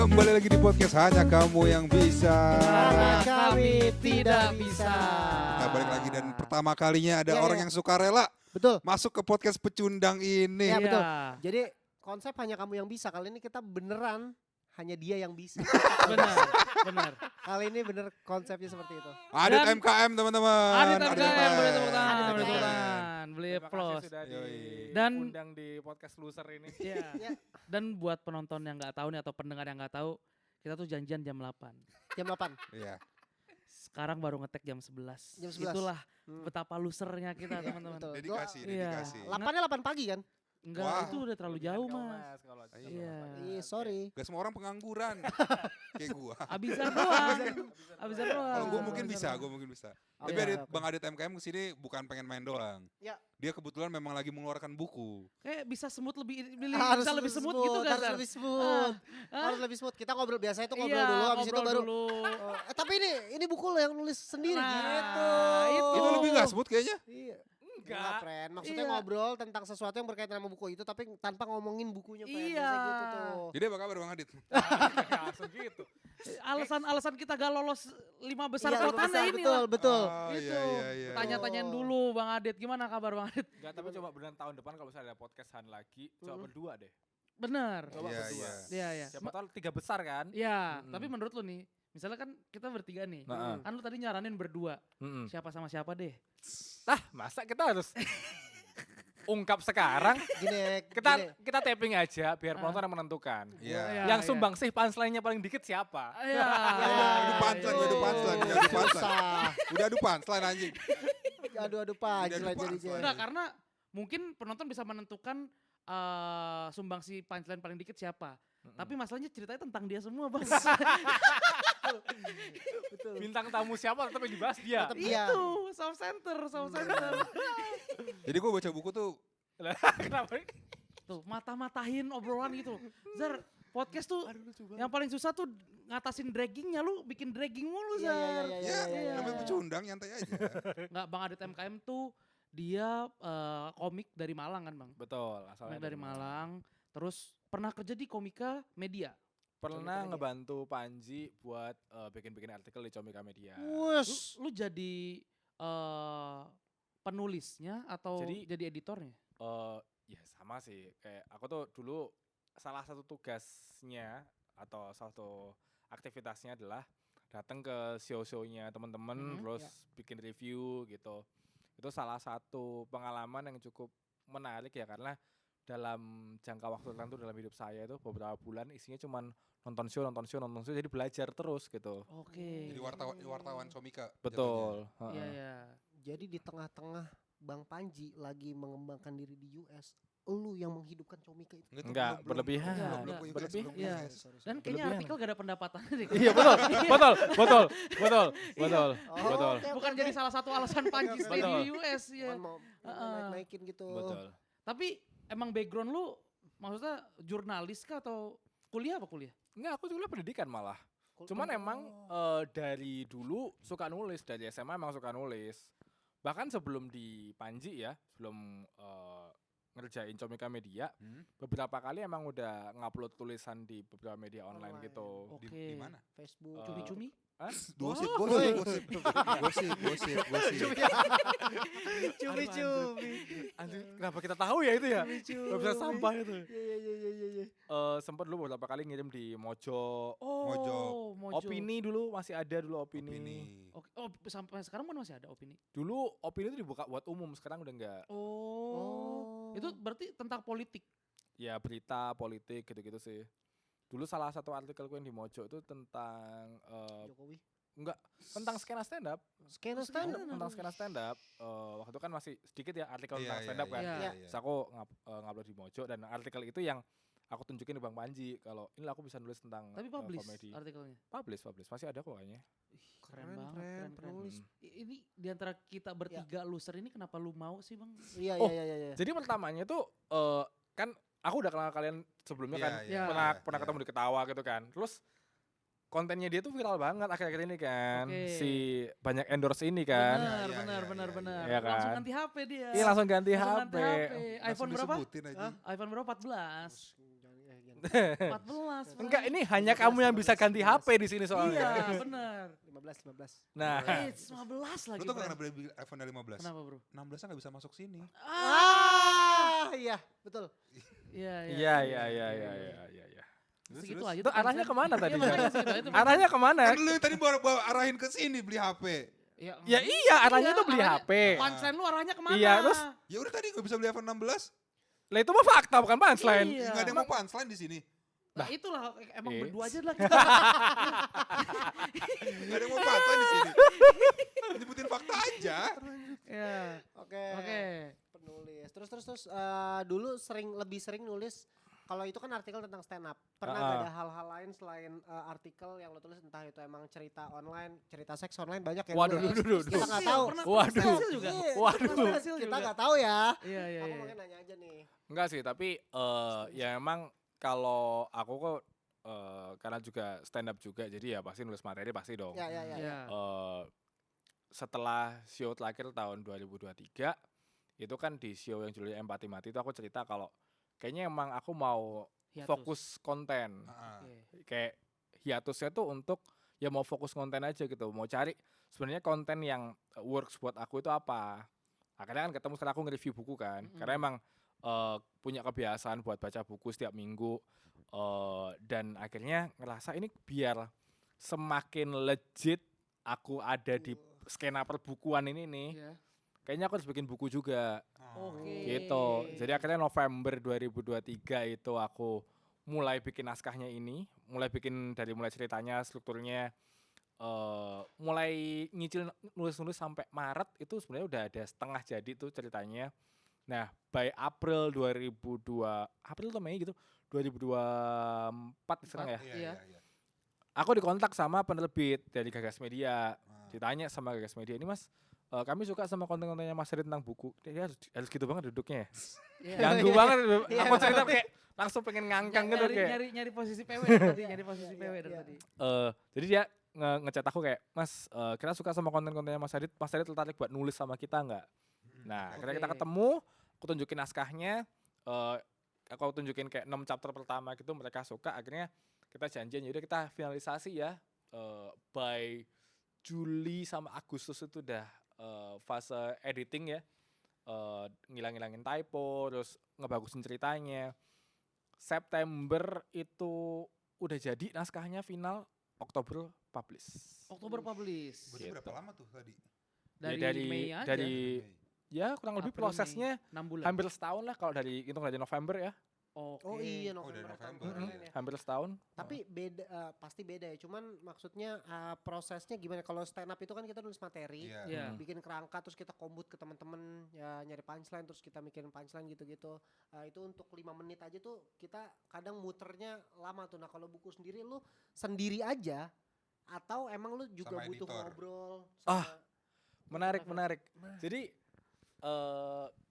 Kembali lagi di podcast Hanya Kamu Yang Bisa. Karena kami tidak bisa. Nah, balik lagi dan pertama kalinya ada Iya, orang iya. yang suka rela Betul. masuk ke podcast pecundang ini. Iya, Iya. betul. Jadi konsep hanya kamu yang bisa. Kali ini kita beneran hanya dia yang bisa. Benar, benar. Kali ini bener konsepnya seperti itu. Adit Dan- MKM teman-teman. Adit MKM, boleh tepuk tangan, Adit boleh tepuk MKM. tangan, boleh Terima kasih applause. sudah Yoi. Dan- diundang di podcast loser ini. Iya. Iya. Dan buat penonton yang nggak tahu nih atau pendengar yang nggak tahu, kita tuh janjian jam 8. Jam 8. Iya. Sekarang baru ngetek jam 11. Jam 11. Itulah Hmm. betapa losernya kita, teman-teman. Betul. Dedikasi, Iya. dedikasi. 8-nya 8 pagi kan? Enggak, Wah. itu udah terlalu jauh, Mas. Kalau Iya. Iya, sorry. Gak semua orang pengangguran. Kayak gua. Abizar doang. Abizar doang. Kalau gua mungkin Abizar bisa, doang. gua mungkin bisa. Oke, Tapi Adit, oke. Bang Adit MKM kesini bukan pengen main doang. Ya. Dia kebetulan memang lagi mengeluarkan buku. Kayak bisa semut lebih Harus bisa lebih semut gitu kan? harus Zar? lebih smooth. Ah. Harus lebih smooth. Kita ngobrol biasa itu ngobrol Iya, dulu habis itu ngobrol baru dulu. tapi ini buku lo yang nulis sendiri Nah, gitu. itu. Itu lebih gak smooth kayaknya. Iya. Enggak. Enggak, friend. Maksudnya Iya. ngobrol tentang sesuatu yang berkaitan sama buku itu tapi tanpa ngomongin bukunya, friend. Iya. Biasanya gitu tuh. Jadi apa kabar Bang Adit? Langsung gitu. Alasan kita gak lolos 5 besar Iya, kotanya besar, ini betul, lah. betul. Oh, Itu. iya, iya, iya. Tanya-tanyain dulu Bang Adit, gimana kabar Bang Adit? Enggak, tapi coba beneran tahun depan kalau misalnya ada podcastan lagi, coba berdua deh. Bener. Coba Iya, berdua. iya. Iya, iya. Siapa tahu 3 besar kan? Iya, Mm-mm. tapi menurut lu nih, misalnya kan kita bertiga nih. Nah, Kan lu tadi nyaranin berdua. Siapa sama siapa deh? masa kita harus ungkap sekarang? Gini, Kita tapping aja biar penonton yang menentukan. Iya. Iya, Yang iya. sumbang sih punchline-nya paling dikit siapa? Iya. Udah punchline, udah punchline, udah punchline. Susah. Udah adu punchline anjing. Aduh punchline Udah jadinya. punchline. Enggak, karena mungkin penonton bisa menentukan sumbangsi punchline paling dikit siapa. Tapi masalahnya ceritanya tentang dia semua, Bang. Betul. Bintang tamu siapa tetap yang dibahas dia. Tetep dia. Itu, South Center. Jadi gue baca buku tuh Lah, Kenapa? Tuh, mata-matahin obrolan gitu. Zar, podcast tuh yang paling susah tuh ngatasin draggingnya, lu bikin dragging mulu, Iya, iya, Zar. iya, ya iya. namanya pecundang nyantai aja. Nggak, Bang Adit MKM tuh dia komik dari Malang kan, Bang? Betul, asalnya Komik dari Malang. Terus pernah kerja di Komika Media. Pernah ngebantu Panji buat bikin-bikin artikel di Comika Media. Wus. Lu jadi penulisnya atau jadi editornya? Ya sama sih, kayak aku tuh dulu salah satu tugasnya atau salah satu aktivitasnya adalah datang ke show-show-nya teman-teman, terus bikin review gitu. Itu salah satu pengalaman yang cukup menarik ya, karena dalam jangka waktu tertentu dalam hidup saya itu beberapa bulan isinya cuman nonton show, jadi belajar terus gitu. Oke. Jadi wartawan Comika. Betul. Iya, iya. Jadi di tengah-tengah Bang Panji lagi mengembangkan diri di US, lu yang menghidupkan Comika itu. Enggak, berlebihan. Belum Berlebih, US, belum iya. US. Dan kayaknya Berlebihan. artikel gak ada pendapatannya deh. Iya betul. Oh, oke, Bukan oke, jadi oke. salah satu alasan Panji stay Betul. di US ya. Cuman mau naik-naikin gitu. Betul. Tapi emang background lu maksudnya jurnalis kah atau kuliah apa kuliah? Enggak, aku juga pendidikan malah. Cuman emang dari dulu suka nulis, dari SMA emang suka nulis. Bahkan sebelum di Panji ya, sebelum ngerjain Comika Media, beberapa kali emang udah ngupload tulisan di beberapa media online Online. gitu. Oke. Di mana? Facebook. Cumi-cumi? Hah? Gosip. Cumi-cumi. Anjir, kenapa kita tahu ya itu ya? Website sampah itu. Iya. Sempat dulu beberapa kali ngirim di Mojo. Oh, Mojo. Opini dulu masih ada dulu Opini. Ini. Oke. Oh, sampai sekarang kan masih ada opini. Dulu Opini itu dibuka buat umum, sekarang udah enggak. Oh. Itu berarti tentang politik. Ya berita, politik gitu-gitu sih. Dulu salah satu artikelku yang di Mojo itu tentang Jokowi. enggak, tentang skena stand up. Skena stand up. Tentang skena stand up. Waktu itu kan masih sedikit ya artikel Iya, tentang iya, stand up kan. iya. Terus aku ngupload di Mojo dan artikel itu yang aku tunjukin ke Bang Panji kalau ini aku bisa nulis tentang Tapi publish komedi. artikelnya. Publish, masih ada kok kayaknya. Keren banget, keren. penulis. Ini diantara kita bertiga loser ini kenapa lu mau sih, Bang? Iya. Oh, Iya. Jadi pertamanya tuh kan aku udah kenal kalian sebelumnya Iya, kan, iya, pernah ketemu di Ketawa gitu kan. Terus kontennya dia tuh viral banget akhir-akhir ini kan. Oke. Si banyak endorse ini kan. Benar, Iya, benar, iya, benar, iya, benar. iya. Langsung Kan? ganti HP dia. Iya langsung ganti Langsung HP. ganti HP. iPhone berapa? Disebutin aja. iPhone berapa? 14. 14. Enggak, ini hanya kamu yang bisa ganti HP di sini soalnya. Iya, benar. 15. Nah, It's 15 lagi. Lu tuh Bro. kenapa beli iPhone 15? Kenapa, Bro? 16 nggak bisa masuk sini. Iya, betul. Iya. iya. Segitu aja. Itu arahnya kemana tadi? Iya, makanya segitu aja tuh. Arahnya kemana? Kan lu tadi bawa arahin ke sini beli HP. Ya, Ya iya, arahnya tuh beli arahnya- HP. Punchline lu arahnya kemana? Iya, terus? Ya udah tadi gue bisa beli iPhone 16. Lah itu mah fakta bukan punchline. Iya. Nggak ada yang mau punchline di sini. Nah, itulah emang Iya. berdua aja lah. Nggak ada yang mau punchline di sini. Nyebutin fakta aja. Iya. Oke. Oke. Penulis. Terus dulu lebih sering nulis kalau itu kan artikel tentang stand up. Pernah Ah. gak ada hal-hal lain selain artikel yang lo tulis entah itu emang cerita online, cerita seks online banyak ya. Waduh, dulu. duh. Kita nggak tahu. Waduh. Pensil juga. Iya, Waduh. Pensil kita juga. nggak tahu ya. Iya. Aku mungkin nanya aja nih. Enggak sih, tapi ya emang kalau aku kok karena juga stand up juga, jadi ya pasti nulis materi pasti dong. Ya. Iya. Setelah show terakhir tahun 2023, itu kan di show yang judulnya Empati Mati itu aku cerita kalau kayaknya emang aku mau Hiatus. fokus konten. Ah. Oke. Kayak hiatusnya tuh untuk ya mau fokus konten aja gitu, mau cari sebenarnya konten yang works buat aku itu apa. Akhirnya kan ketemu sekarang aku nge-review buku kan, karena emang punya kebiasaan buat baca buku setiap minggu, dan akhirnya ngerasa ini biar semakin legit aku ada di skena perbukuan ini nih, Iya. kayaknya aku harus bikin buku juga. Oke. Gitu. Jadi akhirnya November 2023 itu aku mulai bikin naskahnya ini, mulai ceritanya, strukturnya, mulai nyicil nulis-nulis sampai Maret itu sebenarnya udah ada setengah jadi tuh ceritanya. Nah, by April atau Mei gitu, 2024 sekarang ya. Iya. Aku dikontak sama penerbit dari Gagas Media. Ah. Ditanya sama Gagas Media, ini Mas, kami suka sama konten-kontennya Mas Heri tentang buku. Dia harus gitu banget duduknya ya. Iya. Ganggu banget. Iya. Aku cerita kayak langsung pengen ngangkang gitu kayak. nyari posisi PW dari tadi, nyari posisi PW dari Iya. tadi. Jadi dia ngechat aku kayak, Mas, kita suka sama konten-kontennya Mas Heri tertarik buat nulis sama kita nggak? Nah, akhirnya kita Oke. ketemu, aku tunjukin naskahnya, aku tunjukin kayak 6 chapter pertama gitu, mereka suka, akhirnya kita janjian, yaudah kita finalisasi ya, by Juli sama Agustus itu udah fase editing ya, ngilang-ngilangin typo, terus ngebagusin ceritanya. September itu udah jadi naskahnya final, Oktober publish. Oktober publish. Berarti Gitu. berapa lama tuh tadi? Dari Mei aja. dari ya kurang lebih April, Mei. prosesnya 6 bulan. hampir setahun lah kalau hitung dari November ya, Oke. Oh iya Oh, dari November. tahun November. kemarin ya. hampir setahun. Tapi beda, pasti beda ya. Cuman maksudnya prosesnya gimana? Kalau stand up itu kan kita nulis materi, Iya. Iya. bikin kerangka, terus kita kombut ke teman-teman, ya nyari punchline, terus kita mikirin punchline gitu-gitu. Itu untuk 5 menit aja tuh kita kadang muternya lama tuh. Nah kalau buku sendiri lu sendiri aja atau emang lu juga Sama butuh editor. ngobrol? Ah, sama- Menarik. Nah. Jadi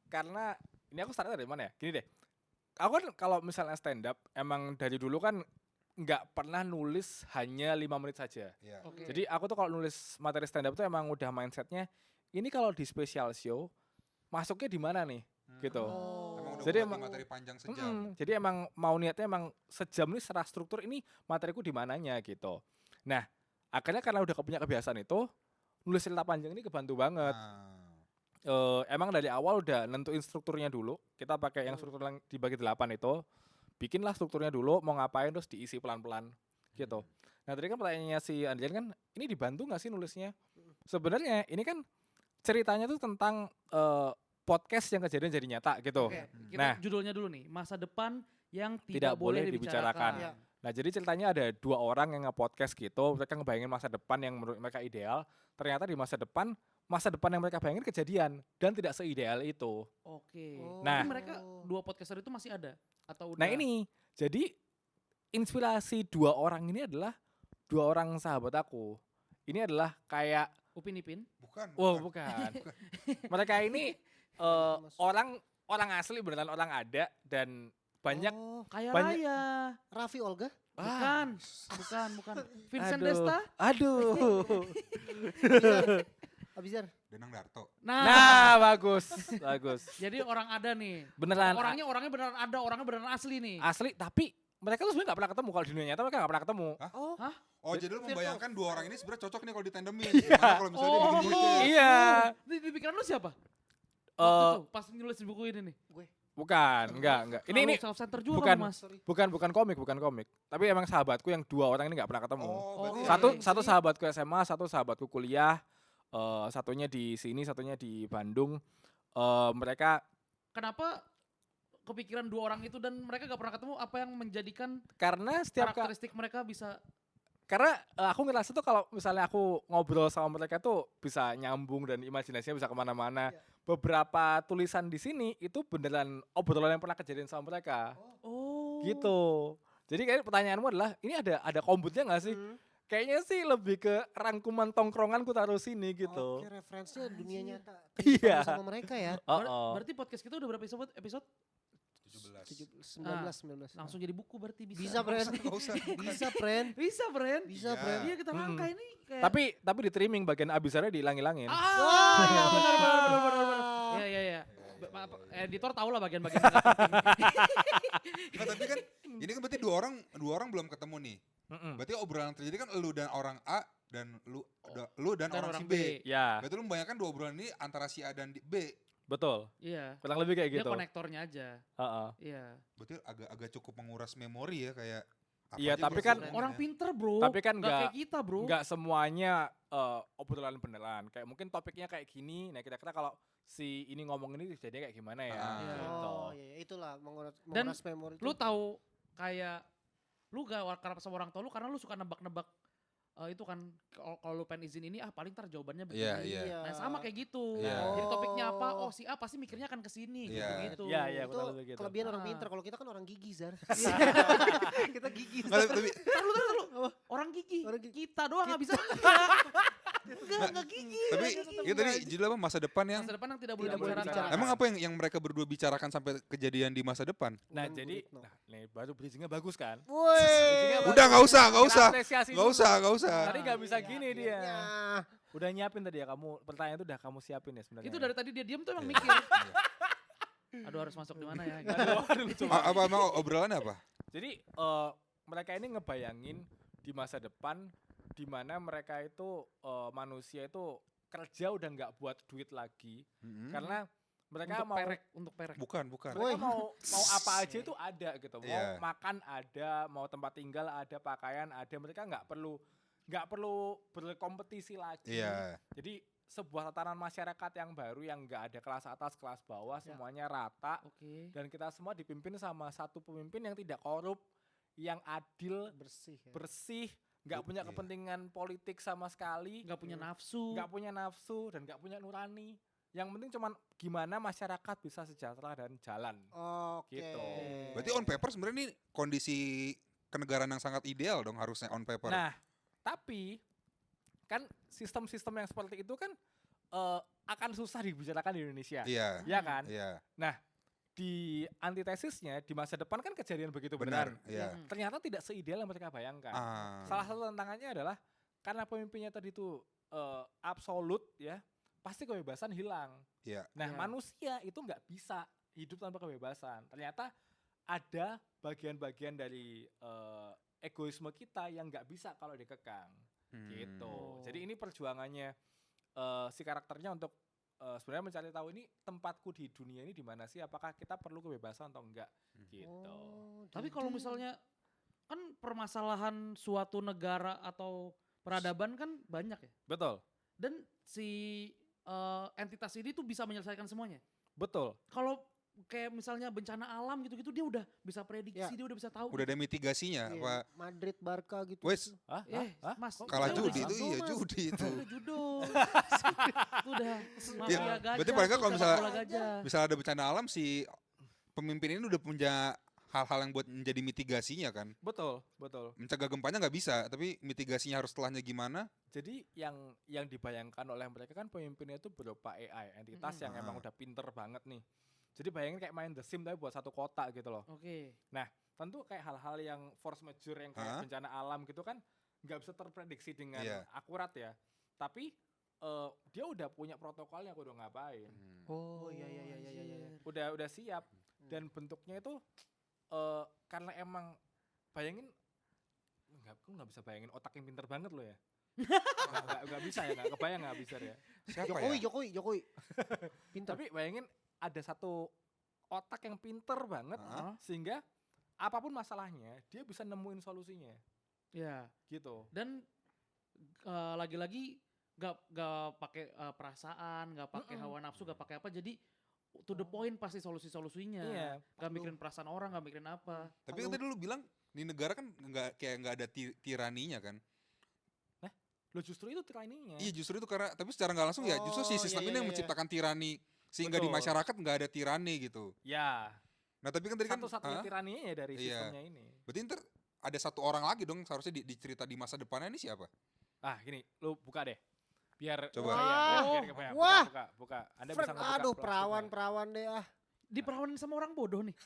karena ini aku startnya dari mana ya? Gini deh. Aku kan kalau misalnya stand up emang dari dulu kan nggak pernah nulis hanya 5 menit saja. Iya. Oke. Jadi aku tuh kalau nulis materi stand up tuh emang udah mindsetnya ini kalau di special show masuknya di mana nih gitu. Oh. Emang udah Jadi buat emang- materi panjang sejam. Jadi emang mau niatnya emang sejam nih secara struktur ini materiku di mananya gitu. Nah, akhirnya karena udah punya kebiasaan itu, nulis cerita panjang ini kebantu banget. Nah, Emang dari awal udah nentuin strukturnya dulu. Kita pakai yang struktur yang dibagi 8 itu. Bikinlah strukturnya dulu, mau ngapain terus diisi pelan-pelan gitu. Nah, tadi kan pertanyaannya si Andrian kan, ini dibantu nggak sih nulisnya? Sebenarnya ini kan ceritanya tuh tentang podcast yang kejadian jadi nyata gitu. Oke, kita Nah. judulnya dulu nih, masa depan yang Tidak tidak, boleh boleh dibicarakan. dibicarakan. Nah, jadi ceritanya ada 2 orang yang nge-podcast gitu, mereka ngebayangin masa depan yang menurut mereka ideal. Ternyata di masa depan yang mereka bayangin kejadian dan tidak seideal itu. Oke. Nah. Tapi mereka 2 podcaster itu masih ada atau udah? Nah, ini jadi inspirasi 2 orang ini adalah 2 orang sahabat aku. Ini adalah kayak Upin Ipin. bukan. bukan. Mereka ini orang asli beneran orang ada dan banyak Oh, Kaya Banyak- Raya. Raffi Olga? Bukan. Vincent Aduh. Desta. Aduh. Abizar. Danang Darto. Nah, bagus. Jadi orang ada nih. Beneran Orangnya beneran ada, orangnya beneran asli nih. asli tapi mereka tuh sebenarnya nggak pernah ketemu kalau di dunia nyata mereka nggak pernah ketemu. Oh, Oh, jadi lu Virtual. membayangkan dua orang ini sebenarnya cocok nih kalau ditandemin. Gimana kalau misalnya dia bikin gitu? Iya. Di pikiran lu siapa? Eh, Waktu itu pas nulis di buku ini nih. gue. bukan, enggak. Ini self center juga bukan- kamu, Mas. Sorry. bukan komik. Tapi emang sahabatku yang dua orang ini nggak pernah ketemu. Oh, berarti Oh, Satu oke. satu sahabatku SMA, satu sahabatku kuliah. Satunya di sini, satunya di Bandung. Mereka Kenapa kepikiran dua orang itu dan mereka gak pernah ketemu, apa yang menjadikan karena setiap karakteristik mereka bisa karena aku ngerasa tuh kalau misalnya aku ngobrol sama mereka tuh bisa nyambung dan imajinasinya bisa kemana-mana. Iya. Beberapa tulisan di sini itu beneran obrolan yang pernah kejadian sama mereka. Gitu. Jadi kayak pertanyaanmu adalah ini ada kombutnya nggak sih? Hmm. Kayaknya sih lebih ke rangkuman tongkrongan ku taruh sini gitu. Oke, referensinya dunia nyata. Iya. Kehidupan sama mereka ya. Berarti podcast kita udah berapa episode? 17. 19. Langsung jadi buku berarti bisa. Bisa, Pren. Nggak usah. Bisa, Pren. Bisa, Bren. Bisa, Iya. Pren. Iya, kita langkah ini kayak Tapi di trimming bagian abisarnya dihilang-hilangin. iya benar. Iya. Editor tahu lah bagian-bagian yang nggak penting. Nah, tapi kan ini kan berarti dua orang belum ketemu nih. Mm-mm. Berarti obrolan yang terjadi kan lu dan orang A dan lu dan Dan orang si B. Ya, Berarti lu membayangkan dua obrolan ini antara si A dan B. betul. Iya. Kurang lebih kayak Dia gitu. konektornya aja. Heeh. Iya. Berarti agak cukup menguras memori ya kayak apa Iya, aja tapi bisa kan diomongin Orang ya. pinter, Bro. Tapi kan Nggak kayak kita, Bro. Nggak semuanya obrolan beneran. Kayak mungkin topiknya kayak gini. Nah kira-kira kalau si ini ngomong ini jadinya kayak gimana ya? Ah. Gitu. Oh, iya, itulah menguras Dan memori. Lu tahu kayak lu gak karena sama orang tua lu karena lu suka nebak-nebak itu kan kalau lu pengen izin ini paling ntar jawabannya begini. Iya, iya. Nah sama kayak gitu. Iya. Jadi topiknya apa? Oh si A pasti mikirnya akan ke sini Iya. gitu. Iya, iya. itu kurang lebih gitu. kelebihan orang Ah. pinter. Kalau kita kan orang gigi, Zar. Iya. Kita gigi. Nggak, tapi Ntar lu. Orang gigi. Orang gigi. Kita doang gak bisa. Enggak gigi. tapi ya tadi judul apa masa depan yang Masa depan yang tidak boleh Tidak boleh dibicarakan. dibicarakan. emang apa yang mereka berdua bicarakan sampai kejadian di masa depan? Nah Bulan jadi, Guritno. nah nih baru bridgingnya bagus kan? Woi. Udah nggak usah. Apresiasi Nggak dulu. usah. Tadi nggak bisa gini dia. Akhirnya. Udah nyiapin tadi ya kamu, pertanyaan itu udah kamu siapin ya sebenarnya. Itu dari tadi dia diam tuh emang Iya. mikir. Aduh harus masuk di mana ya? Gitu. Aduh, lucu banget. Apa emang obrolannya apa? Jadi mereka ini ngebayangin di masa depan di mana mereka itu manusia itu kerja udah nggak buat duit lagi Mm-mm. karena mereka Untuk mau perek, untuk perek. Bukan. mereka Woi. mau apa aja itu ada gitu. Mau Iya. makan ada, mau tempat tinggal ada, pakaian ada. Mereka nggak perlu berkompetisi lagi. Iya. Jadi sebuah tatanan masyarakat yang baru yang nggak ada kelas atas, kelas bawah, Ya. semuanya rata. Oke. Dan kita semua dipimpin sama satu pemimpin yang tidak korup, yang adil, Bersih. Ya. bersih, nggak punya Iya. kepentingan politik sama sekali, Nggak punya nafsu. nggak punya nafsu dan nggak punya nurani. Yang penting cuman gimana masyarakat bisa sejahtera dan jalan. Oke. Gitu. Berarti on paper sebenarnya ini kondisi kenegaraan yang sangat ideal dong harusnya on paper. Nah, tapi kan sistem-sistem yang seperti itu kan akan susah dibicarakan di Indonesia. Iya. Ya kan? Iya. Di antitesisnya di masa depan kan kejadian begitu benar. Benar. Iya. Ternyata tidak seideal yang mereka bayangkan. Ah. Salah satu tantangannya adalah karena pemimpinnya tadi itu absolut ya, pasti kebebasan hilang. Iya. Nah, Iya. manusia itu nggak bisa hidup tanpa kebebasan. Ternyata ada bagian-bagian dari egoisme kita yang nggak bisa kalau dikekang. Gitu. Oh. Jadi ini perjuangannya si karakternya untuk sebenarnya mencari tahu ini tempatku di dunia ini di mana sih? Apakah kita perlu kebebasan atau enggak? Gitu. Oh, Tapi kalau jadi- misalnya kan permasalahan suatu negara atau peradaban kan banyak ya. Betul. Dan si entitas ini tuh bisa menyelesaikan semuanya. Betul. Kalau kayak misalnya bencana alam gitu-gitu dia udah bisa prediksi, Ya. dia udah bisa tahu. Udah ada mitigasinya Iya, apa? Madrid, Barca gitu. Wes, Hah? Mas, kalah itu udah judi itu judo, iya Mas. judi itu. Itu udah judo. Itu udah mafia Iya, gajah. berarti paling nggak tuh, kalau sepak misalnya- bola gajah. Misalnya ada bencana alam si pemimpin ini udah punya hal-hal yang buat menjadi mitigasinya kan. Betul, betul. Mencegah gempanya nggak bisa, tapi mitigasinya harus setelahnya gimana? Jadi yang dibayangkan oleh mereka kan pemimpinnya itu berupa AI, entitas yang Ah. emang udah pinter banget nih. Jadi bayangin kayak main The Sims tapi buat satu kota gitu loh. Oke. Tentu kayak hal-hal yang force majeure yang kayak Hah? bencana alam gitu kan nggak bisa terprediksi dengan Iya. akurat ya. Tapi dia udah punya protokolnya udah ngapain. Oh, iya. anjir. Udah siap dan bentuknya itu karena emang bayangin, aku nggak bisa bayangin otak yang pinter banget loh ya. Nggak bisa ya, nggak kebayang nggak bisa ya. Siapa Jokowi. Pintar. Tapi bayangin ada satu otak yang pinter banget, Hah? sehingga apapun masalahnya dia bisa nemuin solusinya, Ya. gitu. Dan lagi-lagi gak pakai perasaan, gak pakai hawa nafsu, gak pakai apa. Jadi to the point pasti solusinya. Iya. Gak mikirin perasaan orang, gak mikirin apa. Tapi kan tadi lu bilang di negara kan nggak ada tiraninya kan? Lo justru itu tiraninya. Iya justru itu karena tapi secara nggak langsung ya justru si Oh, sistem iya, ini yang iya. menciptakan tirani sehingga di Betul. masyarakat nggak ada tirani gitu. Ya, Nah tapi kan tadi kan satu-satunya tiraninya ya dari Iya. sistemnya ini. berarti ntar ada satu orang lagi dong seharusnya dicerita di masa depannya ini siapa? Ah, gini, lu buka deh. Biar Coba. biar kebayang. Wah. Buka. Anda Fred, bisa ngebuka aduh plastiknya. perawan deh ah. Diperawanin sama orang bodoh nih.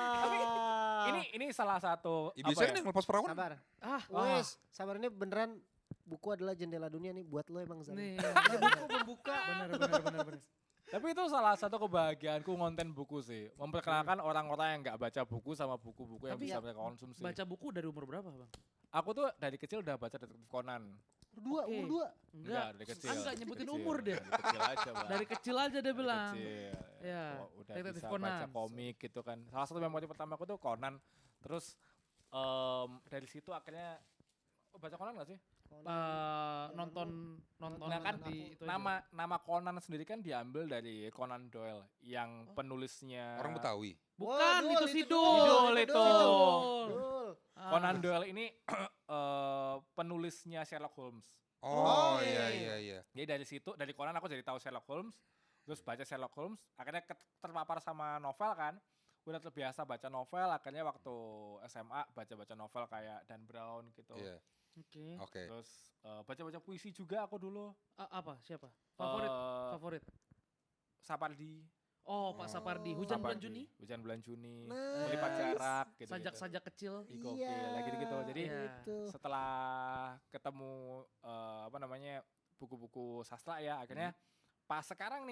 Wah. Ini salah satu Ya, biasanya apa ya? yang lepas perawan. Sabar. Wah. Wes, sabar ini beneran buku adalah jendela dunia nih buat lo emang Zan. Nih. Ini buku membuka. Bener. Tapi itu salah satu kebahagiaanku ngonten buku sih. Memperkenalkan orang-orang yang nggak baca buku sama buku-buku yang Tapi bisa mereka konsumsi. Baca buku dari umur berapa, Bang? Aku tuh dari kecil udah baca Detektif Conan. Umur Oke. dua. Enggak. dari kecil. Enggak dari nyebutin kecil, umur dia. Dari kecil aja, Bang. Dari kecil aja dia Dari bilang. kecil. Ya, Udah Detektif bisa Conan. baca komik gitu kan. Salah satu memori pertama aku tuh Conan. Terus dari situ akhirnya baca Conan gak sih? Nonton Nah kan di itu aja. nama Conan sendiri kan diambil dari Conan Doyle yang penulisnya Orang Betawi. Bukan, Wah, itu Dul, Sidul. itu. Dul. Conan Doyle ini penulisnya Sherlock Holmes. Oh, iya, iya. Jadi dari situ, dari Conan aku jadi tahu Sherlock Holmes. Terus baca Sherlock Holmes, akhirnya terpapar sama novel kan. Udah terbiasa baca novel, akhirnya waktu SMA baca-baca novel kayak Dan Brown gitu. Iya. Oke. Oke. Terus baca-baca puisi juga aku dulu. Apa? Siapa? Favorit? Eh, Favorit. Sapardi. Oh, Pak Sapardi. Hujan bulan Sapardi. Juni. Hujan bulan Juni. Nah, Melipat jarak gitu. Sajak-sajak kecil. Gokil, Iya, lagi gitu. Jadi Iya. Itu. setelah ketemu buku-buku sastra ya, akhirnya pas sekarang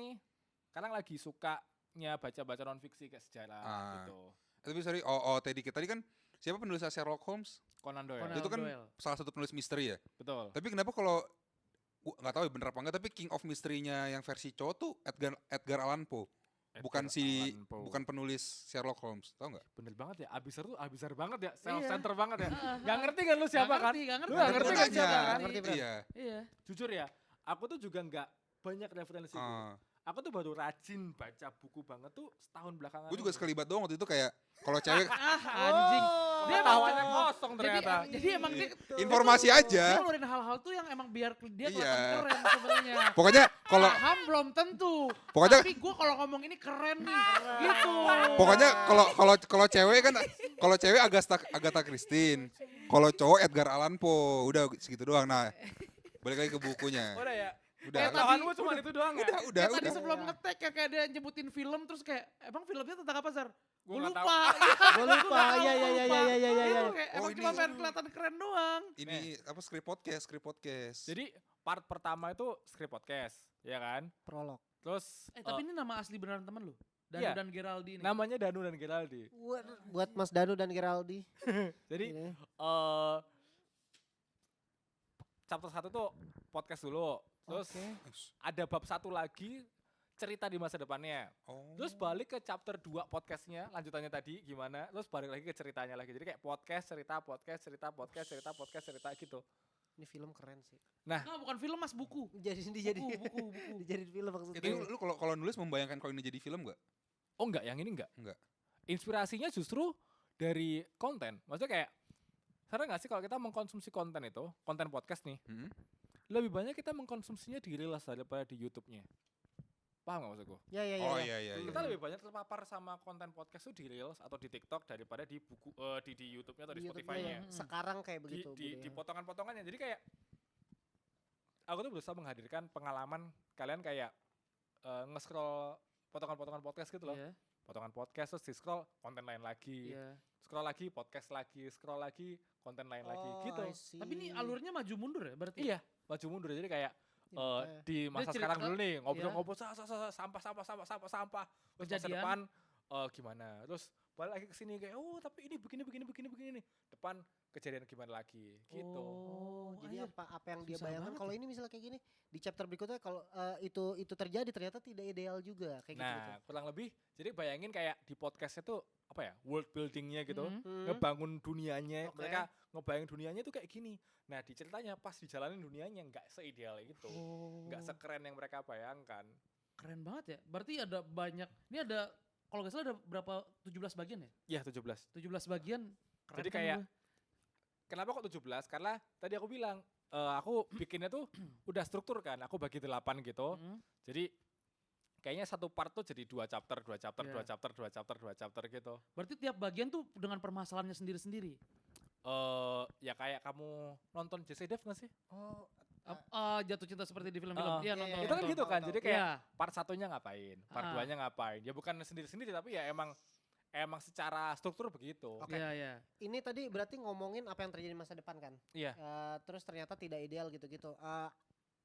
lagi sukanya baca-baca non fiksi kayak sejarah Ah. gitu. Tapi sorry, tadi kan siapa penulis Sherlock Holmes? Conan Doyle. Conan Itu kan Doyle. salah satu penulis misteri ya. Betul. Tapi kenapa kalau gua nggak tahu ya bener apa enggak tapi King of Mystery-nya yang versi cowok tuh Edgar Allan Poe. Bukan bukan penulis Sherlock Holmes, tau nggak? Bener banget ya, abisar banget ya, self Iya. center banget ya. Gak ngerti kan lu siapa kan? Gak ngerti. Lu nggak ngerti kan siapa kan? Ngerti, Bro. Iya. Iya. Jujur ya, aku tuh juga nggak banyak referensi. Ah. Aku tuh baru rajin baca buku banget tuh setahun belakangan. Gue juga ini. sekelibat doang waktu itu kayak kalau cewek Anjing. Oh. Dia Tawannya emang- kosong ternyata. Jadi emang dia informasi dia aja. ngeluarin hal-hal tuh yang emang biar dia kelihatan Iya. keren sebenarnya. Pokoknya kalau Paham belum tentu. pokoknya Tapi gue kalau ngomong ini keren nih. Gitu. pokoknya kalau cewek kan kalau cewek Agatha Christie. Kalau cowok Edgar Allan Poe. Udah segitu doang. Nah, balik lagi ke bukunya. Udah ya. Udah. Pengetahuanmu cuma itu doang ya? Udah. Kayak tadi sebelum ngetek kayak dia nyebutin film terus kayak emang filmnya tentang apa Zar? Gua Gue nggak lupa. tahu. Gue lupa. Iya. Itu kayak Oh, emang ini- cuma pengen kelihatan keren doang. Ini apa script podcast. Jadi part pertama itu script podcast, ya kan? Prolog. Terus Tapi ini nama asli beneran temen lu? Danu Iya. dan Geraldi nih. namanya Danu dan Geraldi. Buat Mas Danu dan Geraldi. Jadi Ini. chapter 1 tuh podcast dulu. Terus Oke. ada bab 1 lagi cerita di masa depannya. Oh. Terus balik ke chapter 2 podcastnya, lanjutannya tadi gimana. Terus balik lagi ke ceritanya lagi. Jadi kayak podcast, cerita gitu. Ini film keren sih. Nah, bukan film Mas, buku. Jadi Buku. dijadiin film maksudnya. Itu lu kalau nulis membayangkan kalau ini jadi film nggak? Oh enggak, yang ini enggak. Enggak. Inspirasinya justru dari konten. Maksudnya kayak, sadar gak sih kalau kita mengkonsumsi konten itu, konten podcast nih, Hmm? lebih banyak kita mengkonsumsinya di Reels daripada di YouTube-nya. Paham gak maksudku? Ya. Oh iya. Kita lebih banyak terpapar sama konten podcast tuh di Reels atau di TikTok daripada di buku di YouTube-nya atau di, Di YouTube-nya Spotify-nya. ya. Sekarang kayak Di, begitu. di, budaya. di potongan-potongannya. Jadi kayak aku tuh berusaha menghadirkan pengalaman kalian kayak nge-scroll potongan-potongan podcast gitu loh. Iya. Potongan podcast terus di-scroll konten lain lagi. Iya. Scroll lagi podcast lagi, scroll lagi konten lain lagi gitu. I see. Tapi ini alurnya maju mundur ya berarti? Iya, maju mundur. Jadi kayak Ya, di masa cerita- sekarang dulu nih ngobrol-ngobrol iya. sampah. Terus masa Kejadian. depan gimana? Terus balik lagi ke sini kayak tapi ini begini nih. Depan kejadian gimana lagi gitu. Jadi apa yang dia susah bayangkan banget kalau ya. ini misalnya kayak gini di chapter berikutnya kalau itu terjadi ternyata tidak ideal juga kayak gitu. Nah, kurang lebih jadi bayangin kayak di podcast itu apa ya? World buildingnya gitu. Hmm. Ngebangun dunianya, Oke. mereka ngebayangin dunianya tuh kayak gini. Nah, di ceritanya pas dijalanin dunianya nggak seideal itu. Nggak sekeren yang mereka bayangkan. Keren banget ya. Berarti ada banyak. Ini ada kalau nggak salah ada berapa 17 bagian ya? Iya, 17. 17 bagian. Keren Jadi kan kayak gua. kenapa kok 17? Karena tadi aku bilang aku bikinnya tuh udah struktur kan. Aku bagi 8 gitu. Jadi kayaknya satu part tuh jadi 2 chapter gitu. Berarti tiap bagian tuh dengan permasalahannya sendiri-sendiri. Ya kayak kamu nonton Jesse Dev nggak sih? Jatuh cinta seperti di film-film. Iya, nonton. Itu kan nonton. gitu kan. Jadi kayak Iya. part satunya ngapain, part 2-nya ngapain. Ya bukan sendiri-sendiri tapi ya emang secara struktur begitu. Oke. Iya, iya. Ini tadi berarti ngomongin apa yang terjadi masa depan kan. Iya. Terus ternyata tidak ideal gitu-gitu.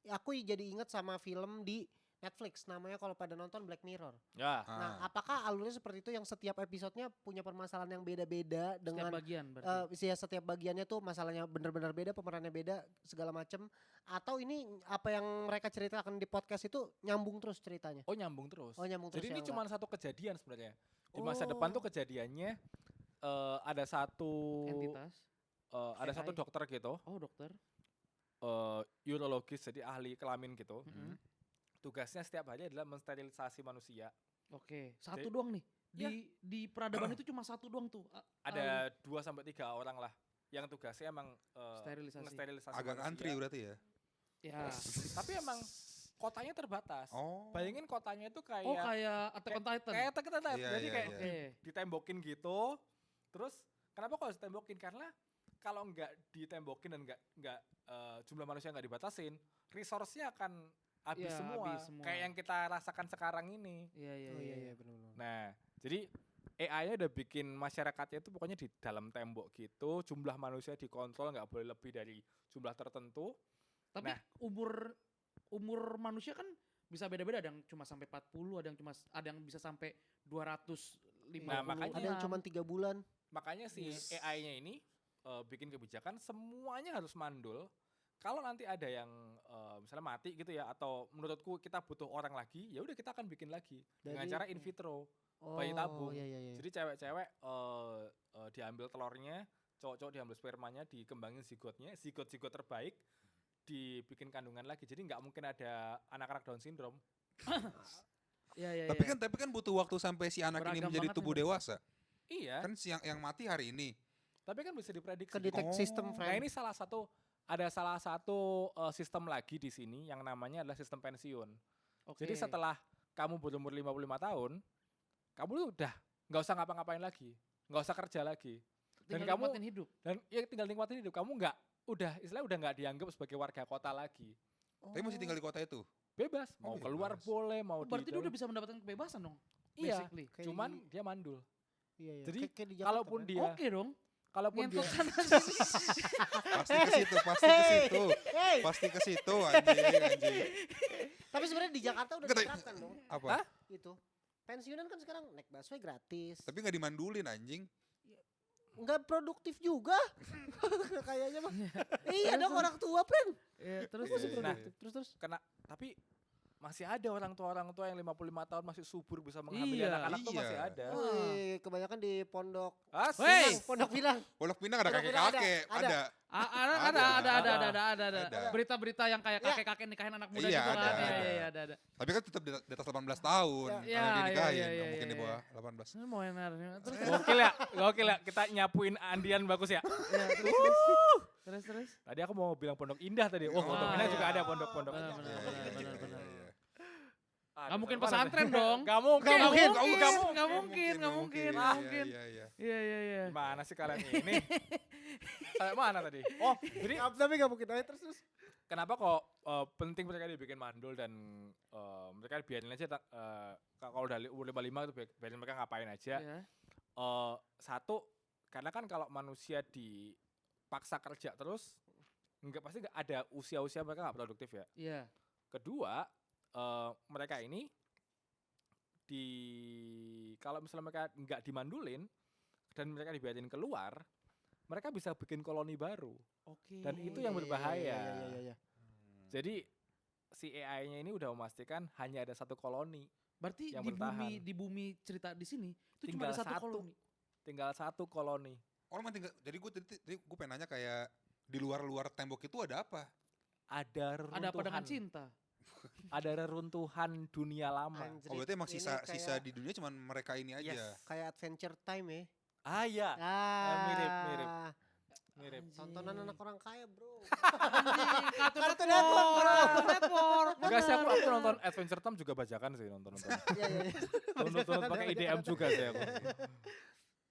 Aku jadi ingat sama film di Netflix namanya kalau pada nonton Black Mirror. Ya. Nah, apakah alurnya seperti itu yang setiap episodenya punya permasalahan yang beda-beda Setiap dengan bagian berarti. setiap bagiannya tuh masalahnya benar-benar beda, pemerannya beda, segala macem. Atau ini apa yang mereka ceritakan di podcast itu nyambung terus ceritanya? Oh nyambung terus. Oh nyambung terus. Jadi ini ya, cuma satu kejadian sebenarnya. Di masa depan tuh kejadiannya ada satu Entitas. ada satu AI. dokter gitu, Oh, dokter. urologis jadi ahli kelamin gitu. Mm-mm. Tugasnya setiap hari adalah mensterilisasi manusia. Oke, satu Jadi- doang nih. Iya. Di peradaban itu cuma satu doang tuh. Ada 2 sampai 3 orang lah yang tugasnya emang Sterilisasi. mensterilisasi Agak manusia. antri berarti ya. Ya. Tapi emang kotanya terbatas. Oh. Bayangin kotanya itu kayak Oh, kayak Attack on Titan. kayak Attack on Titan. Iya, Jadi iya, kayak iya. Oke. ditembokin gitu. Terus kenapa kok harus ditembokin? Karena kalau nggak ditembokin dan nggak jumlah manusia nggak dibatasin, resource-nya akan habis, Iya, semua. habis semua. Kayak yang kita rasakan sekarang ini. Iya, iya, Oh iya. iya benar-benar. Nah, jadi AI-nya udah bikin masyarakatnya itu pokoknya di dalam tembok gitu, jumlah manusia dikontrol nggak boleh lebih dari jumlah tertentu. Tapi Nah. umur manusia kan bisa beda-beda, ada yang cuma sampai 40, ada yang bisa sampai 250. Nah, makanya- Ada yang cuma 3 bulan. Makanya si Yes. AI-nya ini bikin kebijakan semuanya harus mandul. Kalau nanti ada yang misalnya mati gitu ya, atau menurutku kita butuh orang lagi, ya udah kita akan bikin lagi dengan Dari- cara in vitro. Bayi tabung. Iya, iya, iya. Jadi cewek-cewek diambil telurnya, cowok-cowok diambil spermanya, dikembangin zigotnya, zigot terbaik, dibikin kandungan lagi. Jadi nggak mungkin ada anak-anak Down syndrome. Iya, iya, Tapi iya. kan butuh waktu sampai si anak ini Beragam menjadi banget tubuh nih, dewasa. Iya, Kan si yang mati hari ini. tapi kan bisa diprediksi. Kedetek Oh. sistem Nah friend. ini salah satu sistem lagi di sini yang namanya adalah sistem pensiun. Oke. Jadi setelah kamu berumur 55 tahun, kamu tuh udah nggak usah ngapa-ngapain lagi, nggak usah kerja lagi, dan Tinggal kamu- nikmatin hidup. dan ya tinggal nikmatin hidup. Kamu istilahnya udah nggak dianggap sebagai warga kota lagi, Tapi masih tinggal di kota itu. bebas, Oh, mau keluar bebas. boleh, mau Oh, berarti di dia udah bisa mendapatkan kebebasan dong. iya, Basically. Kayak cuman di- dia mandul. Iya, iya. Jadi, Kayak di Jakarta, Kalaupun kan? dia, Oke dong. kalaupun dia, Ngentot sana sini. Pasti ke situ, pasti ke situ. Hey, Pasti ke situ anjing. tapi sebenarnya di Jakarta udah Kata- diterapkan dong. Apa? Hah? Itu. Pensiunan kan sekarang naik busway gratis. Tapi nggak dimandulin anjing. Enggak produktif juga. Kayaknya mah. Iya dong orang tua, Pren. Iya, terus Iya, terus iya, nah, iya. terus. tapi masih ada orang tua yang 55 tahun masih subur bisa mengambil Iya. anak-anak tuh Iya. masih ada. Wih, kebanyakan di Pondok Asik. Wey! Pondok Pinang. Pondok Pinang ada Pondok Pinang kakek-kakek, ada. ada. Ada. Ada. Berita-berita yang kayak Iya. kakek-kakek nikahin anak muda Iya, gitu kan. ada. Iya, ada. Tapi kan tetap di atas 18 tahun. Iya, Kalau dia iya, nikahin, iya, nggak iya, mungkin di iya. bawah 18. Ini mau enar. Terus Gokil ya, kita nyapuin Andian bagus ya. iya, terus. Tadi aku mau bilang Pondok Indah tadi. Oh, Oh, Pondok Indah iya. juga ada pondok-pondok. Benar, Iya, benar, iya, benar, iya, benar. iya. Nggak mungkin pesantren dong. Gak mungkin. Nggak mungkin. Nggak mungkin. Iya. Iya. Gimana sih kalian ini? Kayak mana tadi? Oh, jadi Tapi enggak mungkin aja terus. kenapa kok penting mereka dibikin mandul dan mereka biarin aja kalau udah umur 55 itu biarin mereka ngapain aja. Iya. Satu, karena kan kalau manusia dipaksa kerja terus, pasti nggak ada usia mereka nggak produktif ya. Iya. Kedua, mereka ini kalau misalnya mereka nggak dimandulin dan mereka dibiarin keluar, mereka bisa bikin koloni baru. Oke. Dan itu yang berbahaya. Jadi si AI-nya ini udah memastikan hanya ada satu koloni, Berarti yang di bumi cerita di sini itu cuma Tinggal ada satu satu. koloni. tinggal satu koloni. Orang tinggal. Jadi gue pengen nanya kayak di luar tembok itu ada apa? Ada Ada apa dengan reruntuhan, cinta? ada reruntuhan dunia lama. Oh berarti emang Ini sisa kayak- di dunia cuman mereka ini aja. Yes. Kayak Adventure Time ya. Ah ya, mirip. Mirip. Tontonan anak orang kaya bro. Anjing, Cartoon Cartoon Network, Network, bro. Cartoon Network. Enggak sih, aku bener. nonton Adventure Time juga bajakan sih nonton. Iya iya iya. Nonton pakai IDM juga sih aku.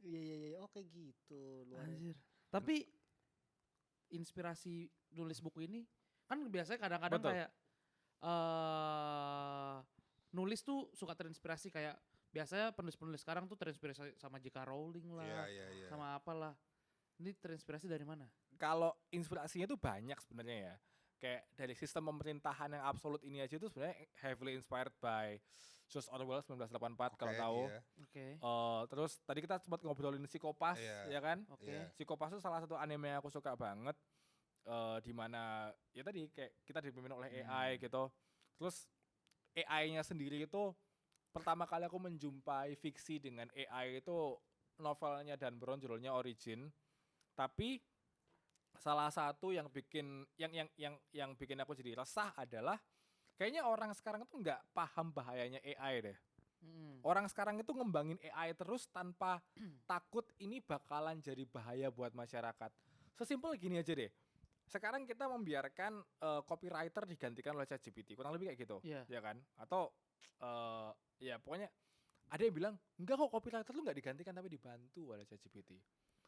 Iya oke gitu luar. Anjir. Tapi inspirasi nulis buku ini kan biasanya kadang-kadang Betul. kayak nulis tuh suka terinspirasi kayak biasanya penulis-penulis sekarang tuh terinspirasi sama J.K. Rowling lah, Iya. sama apalah. Ini terinspirasi dari mana? Kalau inspirasinya tuh banyak sebenarnya ya. Kayak dari sistem pemerintahan yang absolut ini aja itu sebenarnya heavily inspired by George Orwell 1984 kalau Oke, tahu. iya. Oke. Terus tadi kita sempat ngobrolin Psikopas, Iya. ya kan? Oke. Iya. Psikopas itu salah satu anime yang aku suka banget. Di mana ya tadi kayak kita dipimpin oleh AI gitu. Terus AI-nya sendiri itu pertama kali aku menjumpai fiksi dengan AI itu novelnya Dan Brown judulnya Origin. Tapi salah satu yang bikin yang bikin aku jadi resah adalah kayaknya orang sekarang tuh nggak paham bahayanya AI deh. Orang sekarang itu ngembangin AI terus tanpa takut ini bakalan jadi bahaya buat masyarakat. Sesimpel gini aja deh. Sekarang kita membiarkan copywriter digantikan oleh ChatGPT, kurang lebih kayak gitu, Iya. ya kan? Atau ya pokoknya ada yang bilang enggak kok copywriter lu nggak digantikan tapi dibantu oleh ChatGPT.